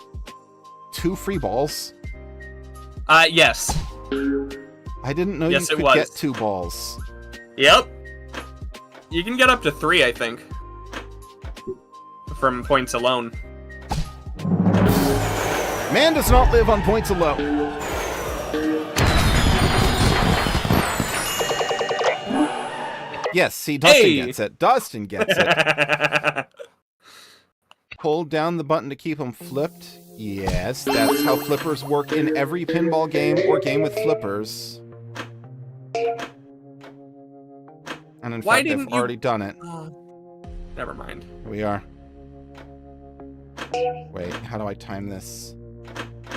2 free balls? Yes. I didn't know Yes, you could get 2 balls. Yep. You can get up to 3, I think. From points alone. Man does not live on points alone. Yes, see, Dustin gets it. Dustin gets it. Hold down the button to keep them flipped. Yes, that's how flippers work in every pinball game or game with flippers. And in fact, they've already done it. Never mind. Here we are. Wait, how do I time this?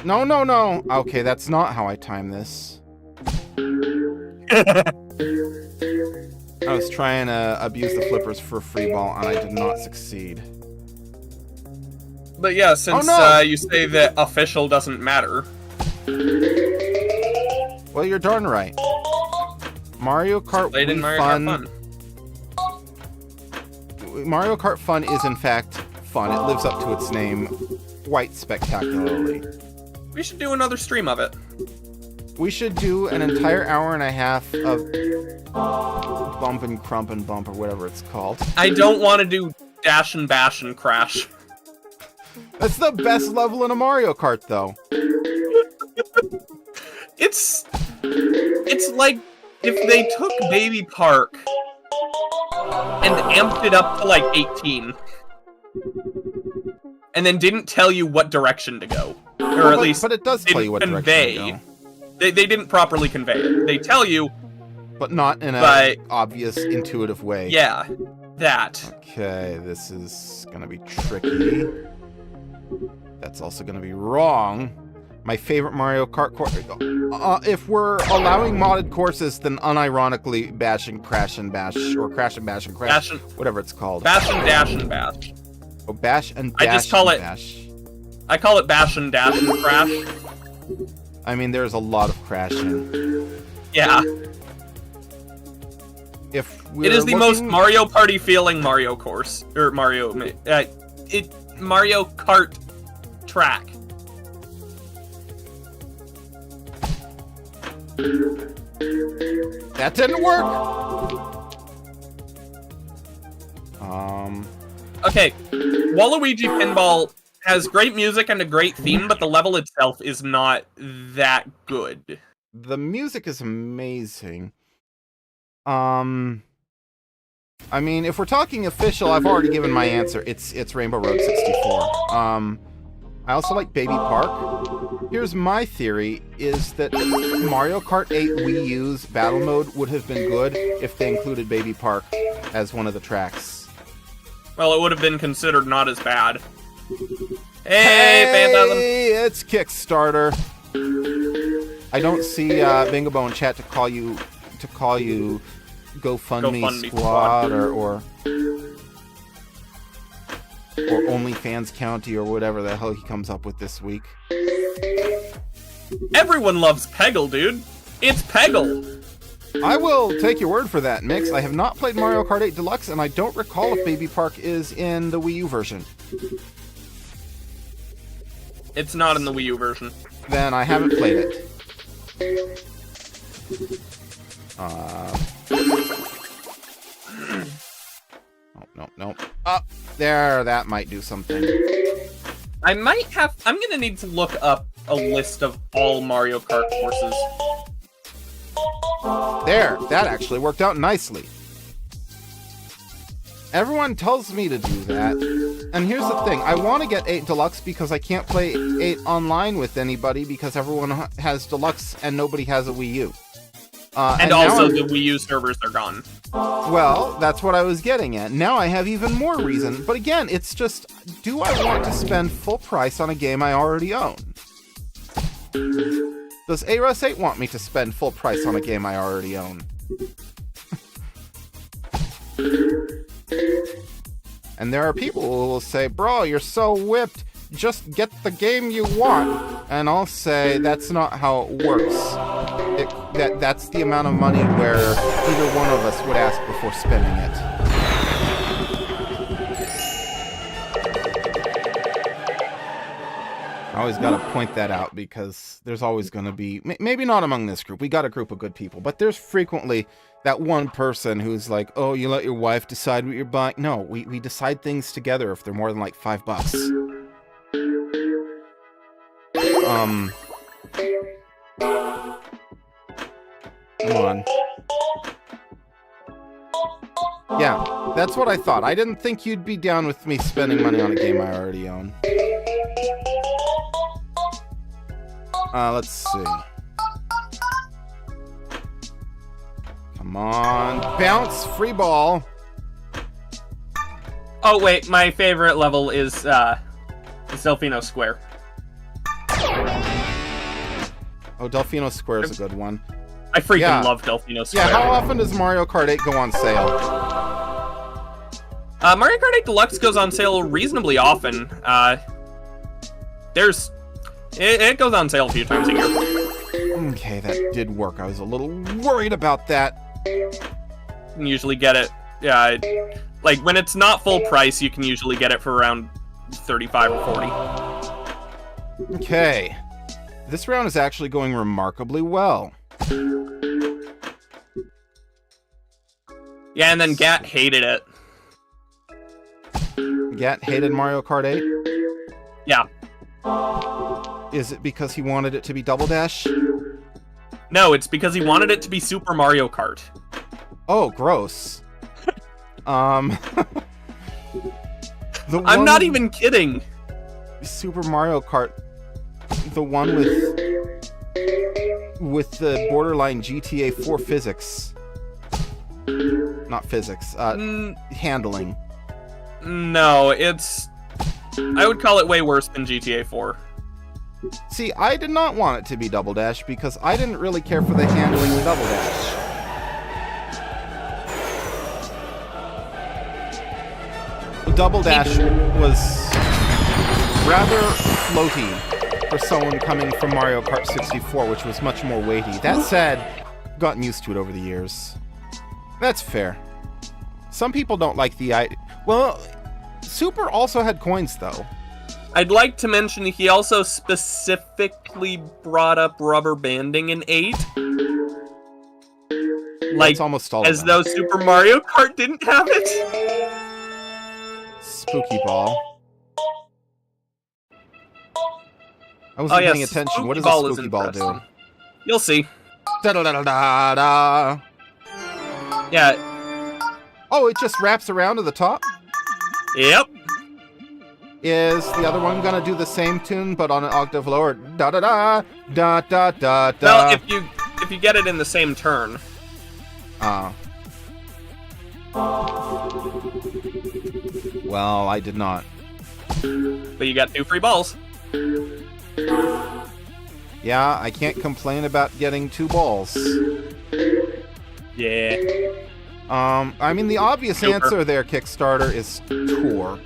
No, no, no! Okay, that's not how I time this. I was trying to abuse the flippers for free ball, and I did not succeed. But yeah, since you say that official doesn't matter. Well, you're darn right. Mario Kart Played in Mario Kart Fun. Mario Kart Fun is in fact fun. It lives up to its name quite spectacularly. We should do another stream of it. We should do an entire hour and a half of Bump and Crump and Bump or whatever it's called. I don't want to do Dash and Bash and Crash. That's the best level in a Mario Kart, though. It's like if they took Baby Park and amped it up to like 18, and then didn't tell you what direction to go, or at least, but it does tell you what direction to go. They didn't properly convey it. They tell you, but not in an obvious, intuitive way. Yeah, that. Okay, this is gonna be tricky. That's also gonna be wrong. My favorite Mario Kart course. If we're allowing modded courses, then unironically Bash and Crash and Bash, or Crash and Bash and Crash, whatever it's called. Bash and Dash and Bash. Oh, Bash and Dash. I just call it. Bash. I call it Bash and Dash and Crash. I mean, there's a lot of crashing. Yeah. If it is the most Mario Party feeling Mario course, or Mario Kart track. That didn't work. Okay, Waluigi Pinball has great music and a great theme, but the level itself is not that good. The music is amazing. I mean, if we're talking official, I've already given my answer. It's Rainbow Road 64. I also like Baby Park. Here's my theory, is that Mario Kart 8 Wii U's battle mode would have been good if they included Baby Park as one of the tracks. Well, it would have been considered not as bad. Hey, Phantasm! It's Kickstarter. I don't see Bingo Bone chat to call you GoFundMe Squad or OnlyFans County or whatever the hell he comes up with this week. Everyone loves Peggle, dude. It's Peggle. I will take your word for that, Mix. I have not played Mario Kart 8 Deluxe, and I don't recall if Baby Park is in the Wii U version. It's not in the Wii U version. Then I haven't played it. No. There, that might do something. I'm gonna need to look up a list of all Mario Kart courses. There, that actually worked out nicely. Everyone tells me to do that. And here's the thing, I want to get 8 Deluxe because I can't play 8 online with anybody because everyone has Deluxe and nobody has a Wii U. And also the Wii U servers are gone. Well, that's what I was getting at. Now I have even more reason. But again, it's just, do I want to spend full price on a game I already own? Does ARUS 8 want me to spend full price on a game I already own? And there are people who will say, bro, you're so whipped, just get the game you want. And I'll say, that's not how it works. That's the amount of money where either one of us would ask before spending it. I always gotta point that out because there's always gonna be, maybe not among this group, we got a group of good people, but there's frequently that one person who's like, oh, you let your wife decide what you're buying? No, we decide things together if they're more than like $5. Come on. Yeah, That's what I thought. I didn't think you'd be down with me spending money on a game I already own. Let's see. Come on. Bounce! Free ball! Oh, wait. My favorite level is Delfino Square. Oh, Delfino Square is a good one. I freaking love Delfino Square. Yeah, how often does Mario Kart 8 go on sale? Mario Kart 8 Deluxe goes on sale reasonably often. It goes on sale a few times a year. Okay, that did work. I was a little worried about that. You can usually get it, like when it's not full price, you can usually get it for around 35 or 40. Okay. This round is actually going remarkably well. Yeah, and then Gat hated it. Gat hated Mario Kart 8? Yeah. Is it because he wanted it to be Double Dash? No, it's because he wanted it to be Super Mario Kart. Oh, gross. I'm not even kidding. Super Mario Kart, the one with the borderline GTA 4 physics. Not physics, handling. No, I would call it way worse than GTA 4. See, I did not want it to be Double Dash because I didn't really care for the handling of Double Dash. Double Dash was rather floaty for someone coming from Mario Kart 64, which was much more weighty. That said, I've gotten used to it over the years. That's fair. Some people don't like the idea. Well, Super also had coins, though. I'd like to mention he also specifically brought up rubber banding in 8. Like, that's almost all as though Super Mario Kart didn't have it. Spooky ball. I wasn't paying attention. What does a spooky ball do? You'll see. Da-da-da-da-da-da. Yeah. Oh, it just wraps around to the top? Yep. Is the other one gonna do the same tune but on an octave lower? Da-da-da, da-da-da-da. Well, if you get it in the same turn. Well, I did not. But you got 2 free balls. Yeah, I can't complain about getting 2 balls. Yeah. I mean, the obvious answer there, Kickstarter, is Tour.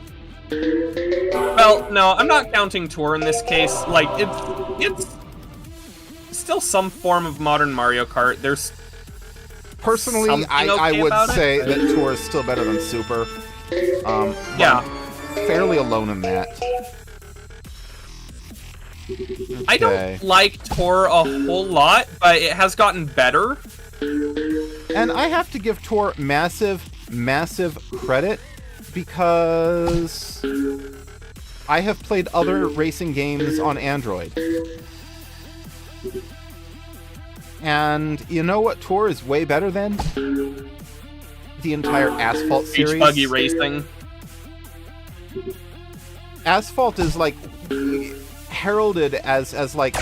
Well, no, I'm not counting Tour in this case. Like, it's still some form of modern Mario Kart. There's personally, I would say that Tour is still better than Super. Yeah. I'm fairly alone in that. Okay. I don't like Tour a whole lot, but it has gotten better. And I have to give Tour massive, massive credit because I have played other racing games on Android. And you know what Tour is way better than? The entire Asphalt series. Beach Buggy Racing. Asphalt is like heralded as like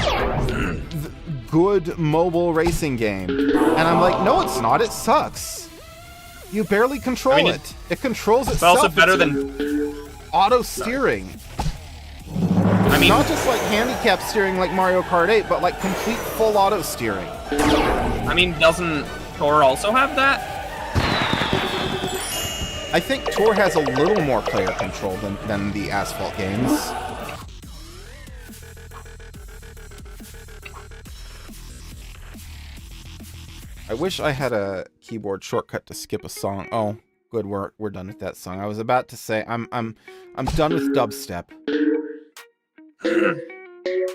good mobile racing game. And I'm like, no, it's not. It sucks. You barely control it. It controls itself. It's also better than auto steering. I mean, not just like handicap steering like Mario Kart 8, but like complete full auto steering. I mean, doesn't Tour also have that? I think Tour has a little more player control than the Asphalt games. I wish I had a keyboard shortcut to skip a song. Oh, good, we're done with that song. I was about to say I'm done with dubstep.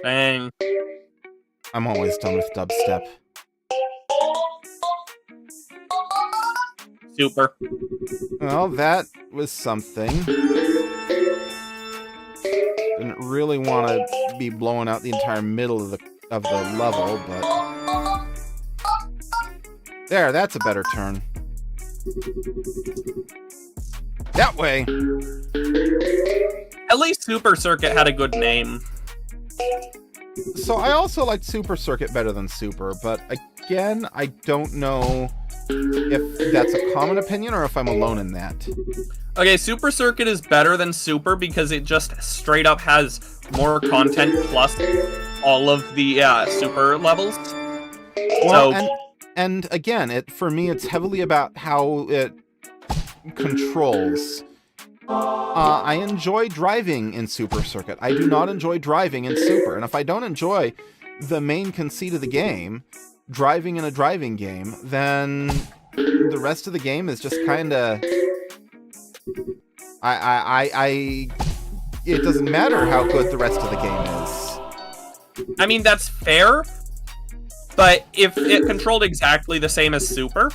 Bang. I'm always done with dubstep. Super. Well, that was something. Didn't really want to be blowing out the entire middle of the level, but there, that's a better turn. That way. At least Super Circuit had a good name. So I also liked Super Circuit better than Super, but again, I don't know if that's a common opinion or if I'm alone in that. Okay, Super Circuit is better than Super because it just straight up has more content plus all of the Super levels. Well, So, and again, for me, it's heavily about how it controls. I enjoy driving in Super Circuit. I do not enjoy driving in Super. And if I don't enjoy the main conceit of the game, driving in a driving game, then the rest of the game is just kind of... It doesn't matter how good the rest of the game is. I mean, that's fair, but if it controlled exactly the same as Super,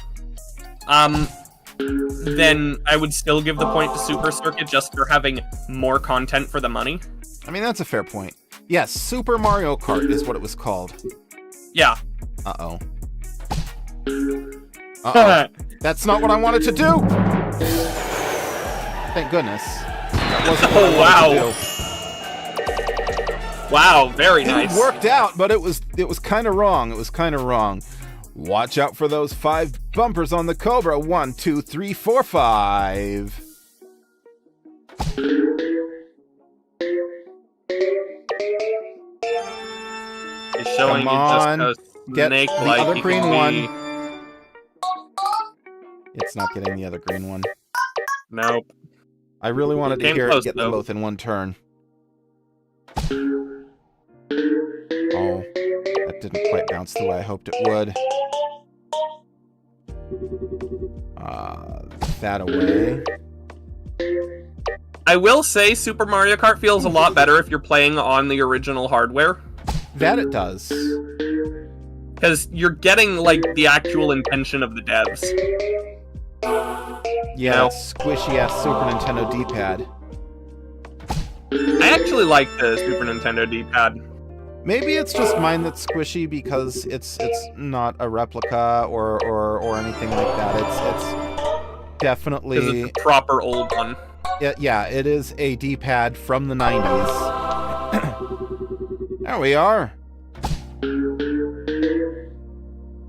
then I would still give the point to Super Circuit just for having more content for the money. I mean, that's a fair point. Yes, Super Mario Kart is what it was called. Yeah. Uh-oh. Uh-oh. That's not what I wanted to do! Thank goodness. That wasn't what I wanted to do. Wow, very nice. It worked out, but it was kind of wrong. It was kind of wrong. Watch out for those 5 bumpers on the Cobra. 1, 2, 3, 4, 5. It's showing Come on. you just Get the other green one. Be... It's not getting the other green one. Nope. I really wanted to Came hear close, it get though. them both in one turn. Oh, that didn't quite bounce the way I hoped it would. That away. I will say Super Mario Kart feels a lot better if you're playing on the original hardware. That it does. Because you're getting, like, the actual intention of the devs. Yeah, No. squishy-ass Super Nintendo D-pad. I actually like the Super Nintendo D-pad. Maybe it's just mine that's squishy because it's not a replica or anything like that. It's definitely... Because it's a proper old one. Yeah, it is a D-pad from the 90s. There we are.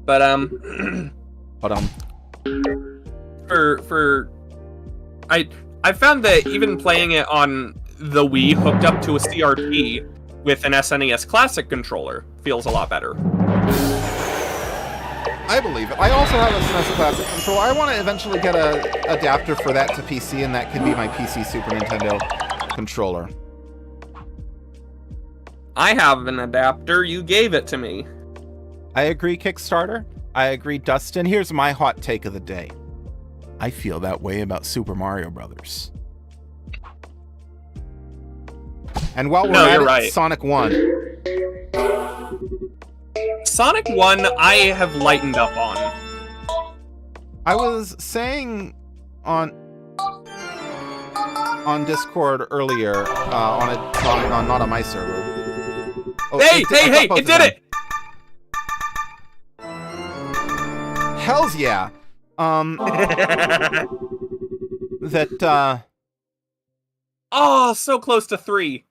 But, I found that even playing it on the Wii hooked up to a CRT with an SNES Classic controller feels a lot better. I believe it. I also have a SNES Classic controller. I want to eventually get an adapter for that to PC, and that could be my PC Super Nintendo controller. I have an adapter. You gave it to me. I agree, Kickstarter. I agree, Dustin. Here's my hot take of the day. I feel that way about Super Mario Brothers. And while we're at it, right. Sonic 1. Sonic 1, I have lightened up on. I was saying on Discord earlier, on not on my server. Oh, Hey, it did it! Hells yeah. Oh, so close to 3.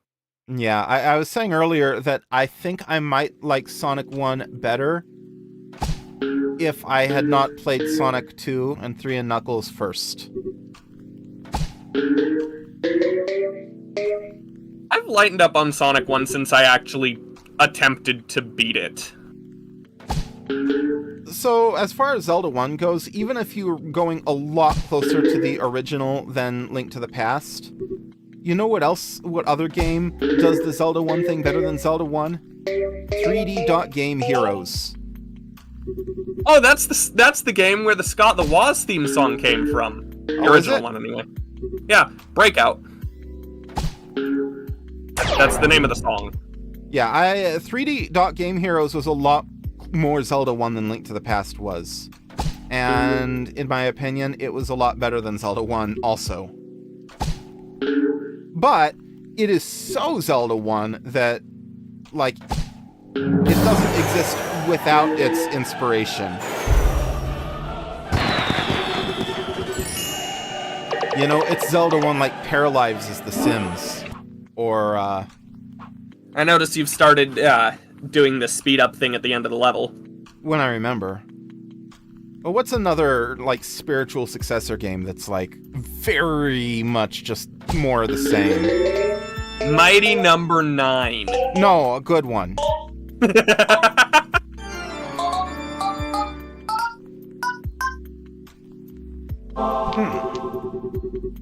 Yeah, I was saying earlier that I think I might like Sonic 1 better if I had not played Sonic 2 and 3 and Knuckles first. I've lightened up on Sonic 1 since I actually attempted to beat it. So, as far as Zelda 1 goes, even if you're going a lot closer to the original than Link to the Past, you know what other game does the Zelda 1 thing better than Zelda 1? 3D Game Heroes. Oh, that's the game where the Scott the Woz theme song came from. The original one, anyway. Yeah, Breakout. That's the name of the song. Yeah, 3D Game Heroes was a lot more Zelda 1 than Link to the Past was. And, in my opinion, it was a lot better than Zelda 1 also. But, it is so Zelda 1 that, like, it doesn't exist without its inspiration. You know, it's Zelda 1 like Paralives is The Sims. Or, I noticed you've started doing the speed up thing at the end of the level. When I remember. But what's another, like, spiritual successor game that's, like, very much just more of the same? Mighty Number 9. No, a good one.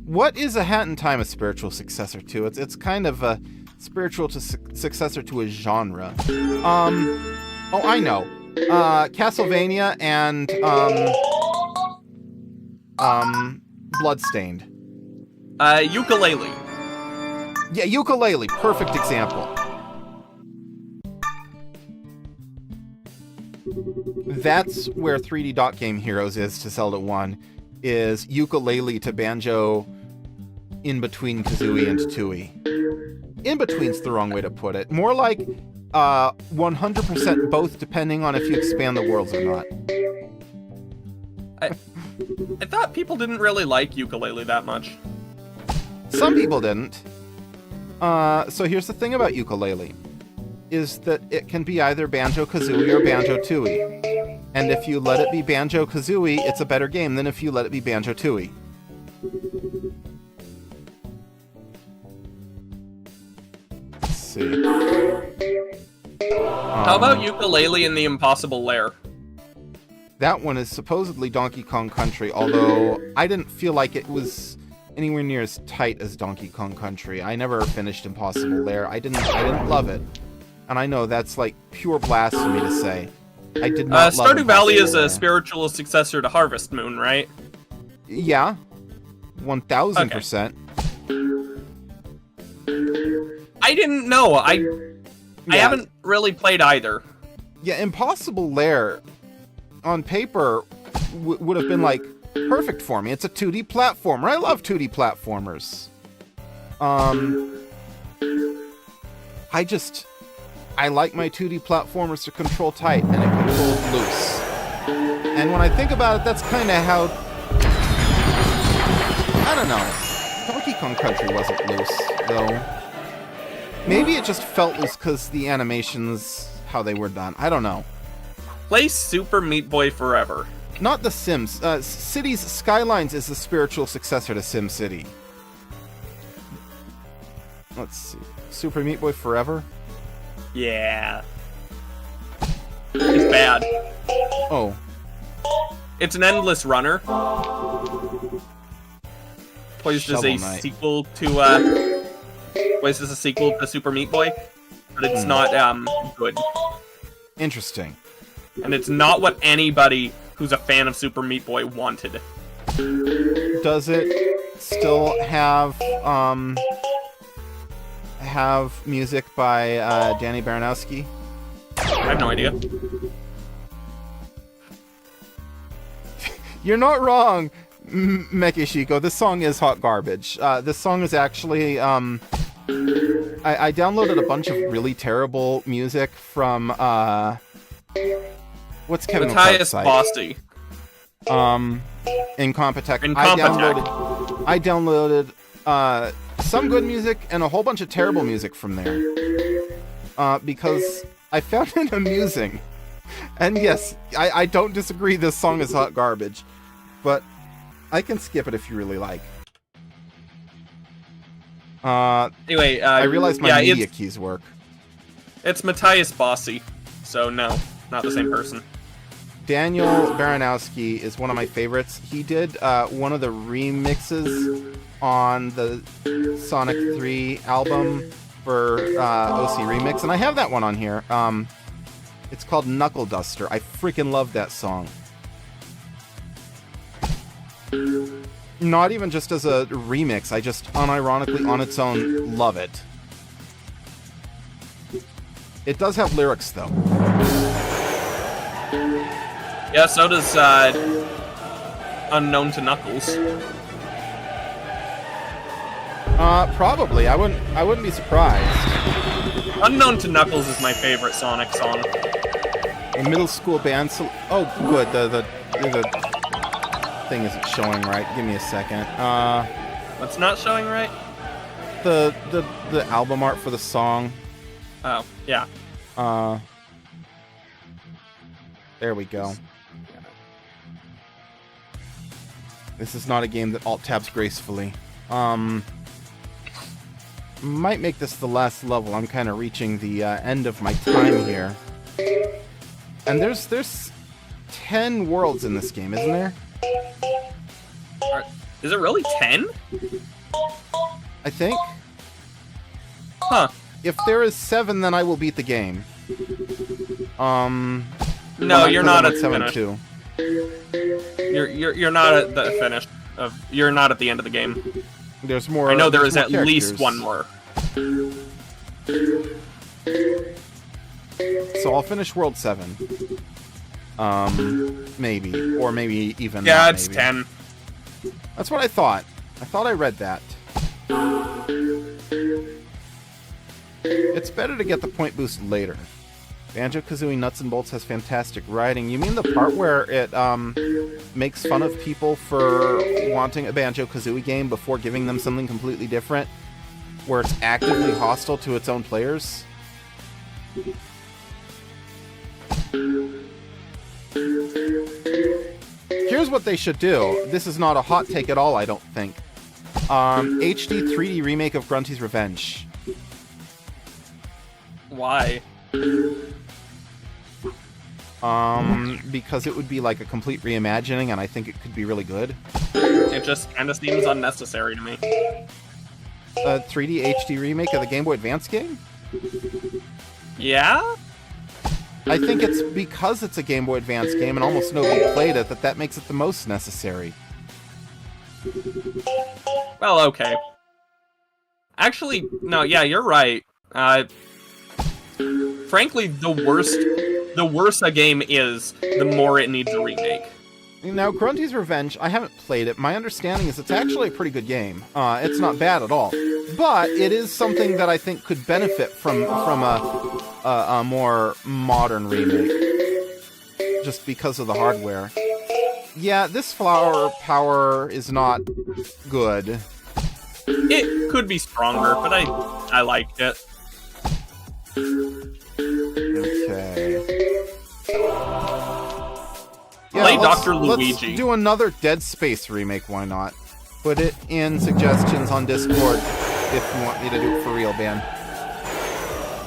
What is A Hat in Time a spiritual successor to? It's kind of a spiritual successor to a genre. Oh, I know. Castlevania and Bloodstained. Yooka-Laylee. Yeah, Yooka-Laylee, perfect example. That's where 3D Dot Game Heroes is to Zelda 1, is Yooka-Laylee to Banjo in between Kazooie and Tooie. In between's the wrong way to put it. More like 100% both, depending on if you expand the worlds or not. I thought people didn't really like Yooka-Laylee that much. Some people didn't. So here's the thing about Yooka-Laylee, is that it can be either Banjo-Kazooie or Banjo-Tooie. And if you let it be Banjo-Kazooie, it's a better game than if you let it be Banjo-Tooie. Let's see. How about Yooka-Laylee in the Impossible Lair? That one is supposedly Donkey Kong Country, although I didn't feel like it was anywhere near as tight as Donkey Kong Country. I never finished Impossible Lair. I didn't love it. And I know that's like pure blasphemy to say. I did not love Stardew Valley is Lair. a spiritual successor to Harvest Moon, right? Yeah. 1000%. I didn't know. I haven't really played either. Yeah, Impossible Lair on paper would have been like perfect for me. It's a 2D platformer. I love 2D platformers. I like my 2D platformers to control tight and it controls loose. And when I think about it, that's kind of how... I don't know. Donkey Kong Country wasn't loose, though. Maybe it just felt loose because the animations, how they were done. I don't know. Play Super Meat Boy Forever. Not The Sims. Cities Skylines is the spiritual successor to SimCity. Let's see. Super Meat Boy Forever? Yeah. It's bad. Oh. It's an endless runner. Poised as a Knight. sequel to Poised as a sequel to Super Meat Boy, but it's not good. Interesting. And it's not what anybody who's a fan of Super Meat Boy wanted. Does it still have music by Danny Baranowski? I have no idea. You're not wrong, Mekishiko. This song is hot garbage. This song is actually I downloaded a bunch of really terrible music from what's Kevin Matthias McCart's site? Bosti. Incompetech. Incompetech. I downloaded some good music and a whole bunch of terrible music from there. Because I found it amusing. And yes, I don't disagree this song is hot garbage. But I can skip it if you really like. Anyway, I realized my media keys work. It's Matthias Bosti, so no, not the same person. Daniel Baranowski is one of my favorites. He did one of the remixes on the Sonic 3 album for OC Remix, and I have that one on here. It's called Knuckle Duster. I freaking love that song. Not even just as a remix, I just unironically on its own love it. It does have lyrics though. Yeah, so does Unknown to Knuckles. Probably. I wouldn't be surprised. Unknown to Knuckles is my favorite Sonic song. A middle school band. Oh, good. The thing isn't showing right. Give me a second. What's not showing right? The album art for the song. Oh, yeah. There we go. This is not a game that alt tabs gracefully. Might make this the last level. I'm kind of reaching the end of my time here. And there's 10 worlds in this game, isn't there? Is it really 10? I think. Huh. If there is 7, then I will beat the game. No, you're not at the 7 finish. too. You're not at the finish of. You're not at the end of the game. There's more. I know there there's is more at least characters. one more. So I'll finish World 7. Maybe. Or maybe even Yeah, not, it's maybe. 10. That's what I thought. I thought I read that. It's better to get the point boost later. Banjo-Kazooie Nuts and Bolts has fantastic writing. You mean the part where it makes fun of people for wanting a Banjo-Kazooie game before giving them something completely different? Where it's actively hostile to its own players? Here's what they should do. This is not a hot take at all, I don't think. HD 3D remake of Grunty's Revenge. Why? Because it would be like a complete reimagining, and I think it could be really good. It just kind of seems unnecessary to me. A 3D HD remake of the Game Boy Advance game? Yeah? I think it's because it's a Game Boy Advance game and almost nobody played it that makes it the most necessary. Well, okay. Actually, no, yeah, you're right. Frankly, the worse a game is, the more it needs a remake. Now, Grunty's Revenge, I haven't played it. My understanding is it's actually a pretty good game. It's not bad at all. But it is something that I think could benefit from a more modern remake. Just because of the hardware. Yeah, this flower power is not good. It could be stronger, but I liked it. Okay. Yeah, Play let's- Dr. Luigi. Let's do another Dead Space remake, why not? Put it in suggestions on Discord if you want me to do it for real, Ben.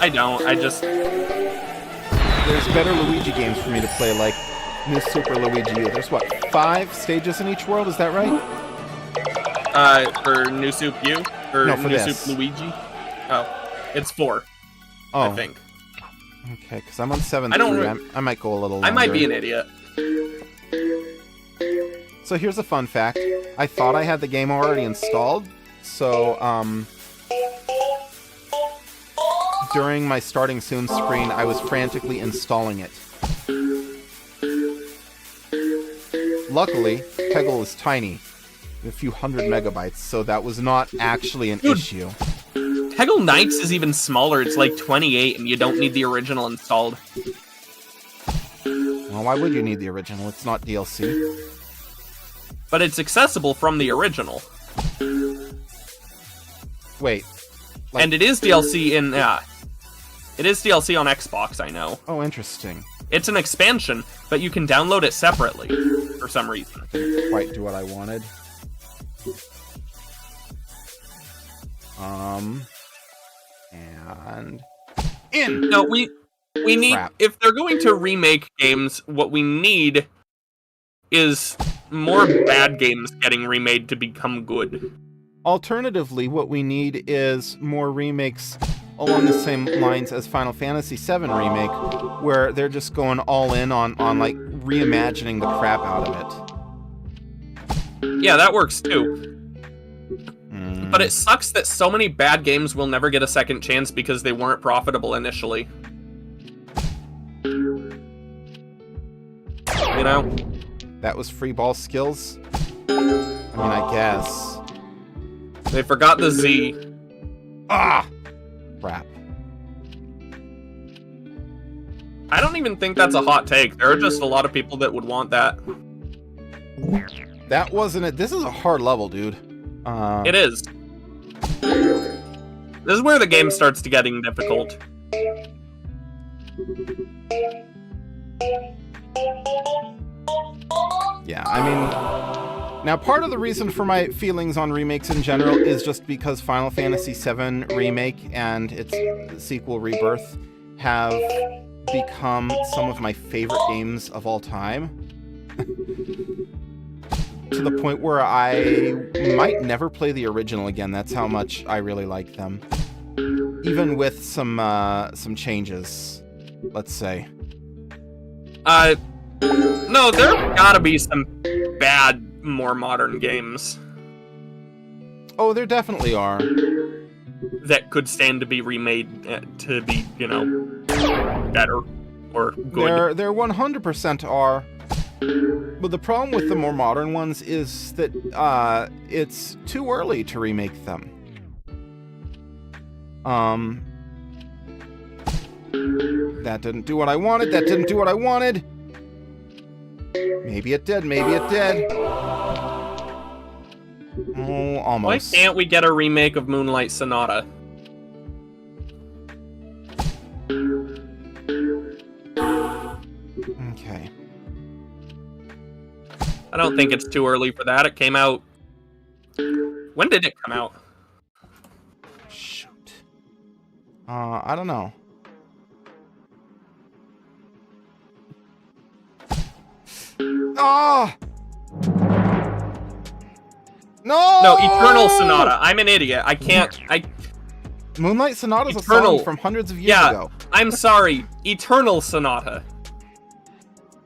I don't, I just... There's better Luigi games for me to play, like New Super Luigi U. There's, what, 5 stages in each world? Is that right? For New Soup U? Or No, for New this. Soup Luigi? Oh, it's 4, Oh, I think. okay, because I'm on 7th. I don't I might go a little longer. I might be an idiot. So here's a fun fact. I thought I had the game already installed, so, during my starting soon screen, I was frantically installing it. Luckily, Peggle is tiny, a few hundred megabytes, so that was not actually an issue. Peggle Knights is even smaller, it's like 28, and you don't need the original installed. Well, why would you need the original? It's not DLC. But it's accessible from the original. Wait. Like- And it is DLC in, it is DLC on Xbox, I know. Oh, interesting. It's an expansion, but you can download it separately, for some reason. Didn't quite do what I wanted. And... In! No, we need, Crap. if they're going to remake games, what we need is more bad games getting remade to become good. Alternatively, what we need is more remakes along the same lines as Final Fantasy VII Remake, where they're just going all in on like, reimagining the crap out of it. Yeah, that works too. Mm. But it sucks that so many bad games will never get a second chance because they weren't profitable initially. You know? That was free ball skills? I mean, I guess. They forgot the Z. Ah! Crap. I don't even think that's a hot take. There are just a lot of people that would want that. That wasn't it. This is a hard level, dude. It is. This is where the game starts to getting difficult. Yeah, I mean, now part of the reason for my feelings on remakes in general is just because Final Fantasy VII Remake and its sequel Rebirth have become some of my favorite games of all time. To the point where I might never play the original again. That's how much I really like them. Even with some changes, let's say. No, there gotta be some bad, more modern games. Oh, there definitely are. That could stand to be remade to be, you know, better or good. There 100% are. But the problem with the more modern ones is that it's too early to remake them. That didn't do what I wanted. That didn't do what I wanted. Maybe it did. Maybe it did. Oh, almost. Why can't we get a remake of Moonlight Sonata? Okay. I don't think it's too early for that. It came out... When did it come out? Shoot. I don't know. Ah! No! No, Eternal Sonata. I'm an idiot. I can't... Moonlight Sonata is a Eternal. song from hundreds of years ago. I'm sorry. Eternal Sonata.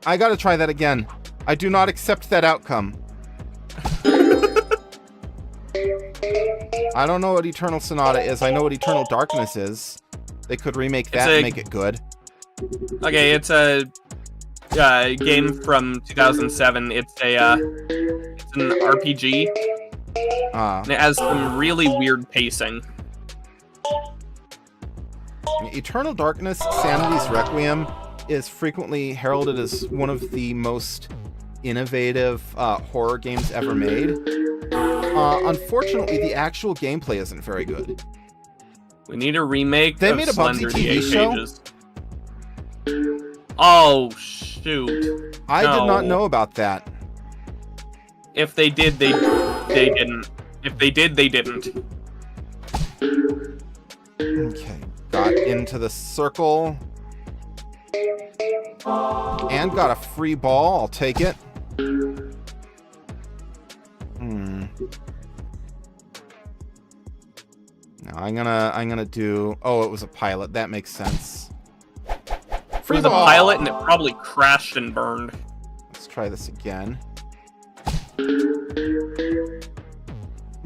I gotta try that again. I do not accept that outcome. I don't know what Eternal Sonata is. I know what Eternal Darkness is. They could remake that and make it good. Okay, it's a game from 2007. It's an RPG. And it has some really weird pacing. Eternal Darkness, Sanity's Requiem, is frequently heralded as one of the most innovative horror games ever made. Unfortunately, the actual gameplay isn't very good. We need a remake They of made a Bubsy Slender TV DA show? Pages. Oh, shoot. I did not know about that. If they did, they didn't. If they did, they didn't. Okay, got into the circle. And got a free ball, I'll take it. No, I'm gonna do... Oh, it was a pilot, that makes sense. Free It was ball! a pilot and it probably crashed and burned. Let's try this again.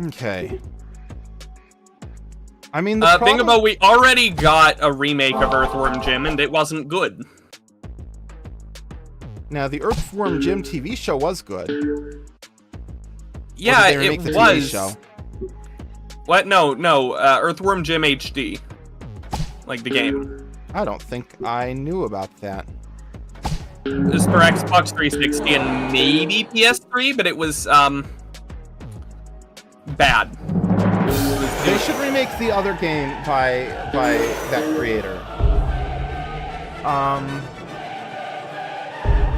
Okay. I mean, the thing about we already got a remake of Earthworm Jim and it wasn't good. Now, the Earthworm Jim TV show was good. Yeah, Or did they remake it the was. TV show? What? No. Earthworm Jim HD. Like the game. I don't think I knew about that. It was for Xbox 360 and maybe PS3, but it was, bad. They should remake the other game by that creator.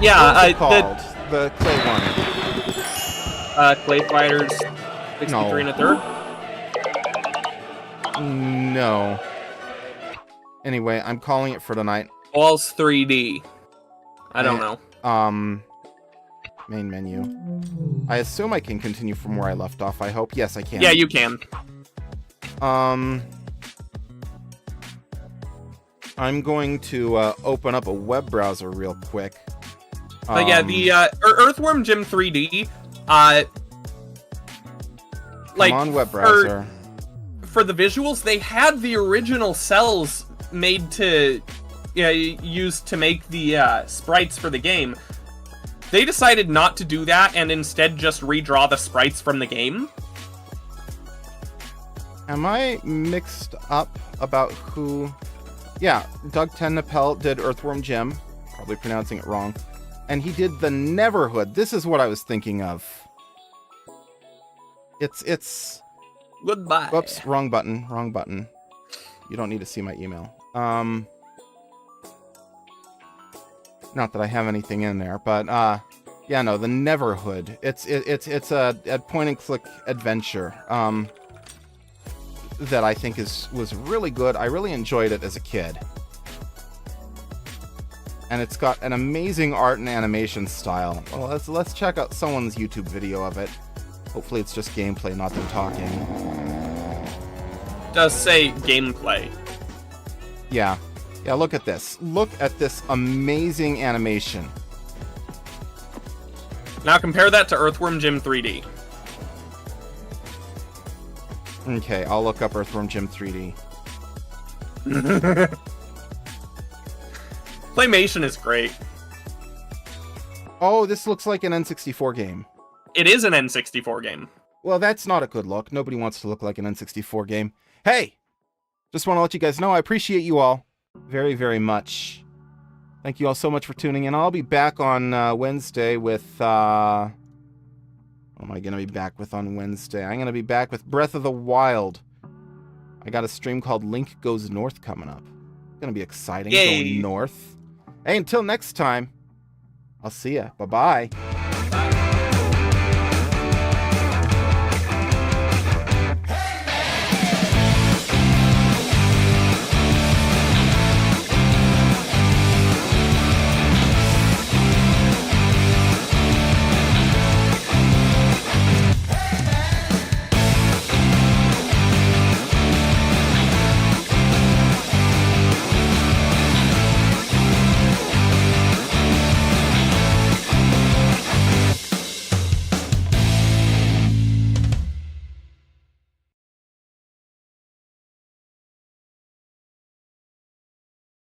Yeah, What was it called? The clay one. Clay Fighters 63 and a third? No. Anyway, I'm calling it for tonight. Walls 3D. I don't know. Main menu. I assume I can continue from where I left off, I hope. Yes, I can. Yeah, you can. I'm going to open up a web browser real quick. But yeah, the Earthworm Jim 3D, like, come on, web browser. For the visuals, they had the original cells made to used to make the sprites for the game. They decided not to do that and instead just redraw the sprites from the game. Am I mixed up about who... Yeah, Doug Tennapel did Earthworm Jim. Probably pronouncing it wrong. And he did the Neverhood. This is what I was thinking of. It's. Goodbye. Whoops, wrong button. Wrong button. You don't need to see my email. Not that I have anything in there, but yeah, no, the Neverhood. It's a point and click adventure. That I think was really good. I really enjoyed it as a kid. And it's got an amazing art and animation style. Well, let's check out someone's YouTube video of it. Hopefully it's just gameplay, not them talking. Does say gameplay. Yeah. Yeah, look at this. Look at this amazing animation. Now compare that to Earthworm Jim 3D. Okay, I'll look up Earthworm Jim 3D. Claymation is great. Oh, this looks like an N64 game. It is an N64 game. Well, that's not a good look. Nobody wants to look like an N64 game. Hey! Just want to let you guys know I appreciate you all very, very much. Thank you all so much for tuning in. I'll be back on Wednesday with... What am I going to be back with on Wednesday? I'm going to be back with Breath of the Wild. I got a stream called Link Goes North coming up. It's going to be exciting. Yay. Going north. Hey, until next time, I'll see ya. Bye-bye.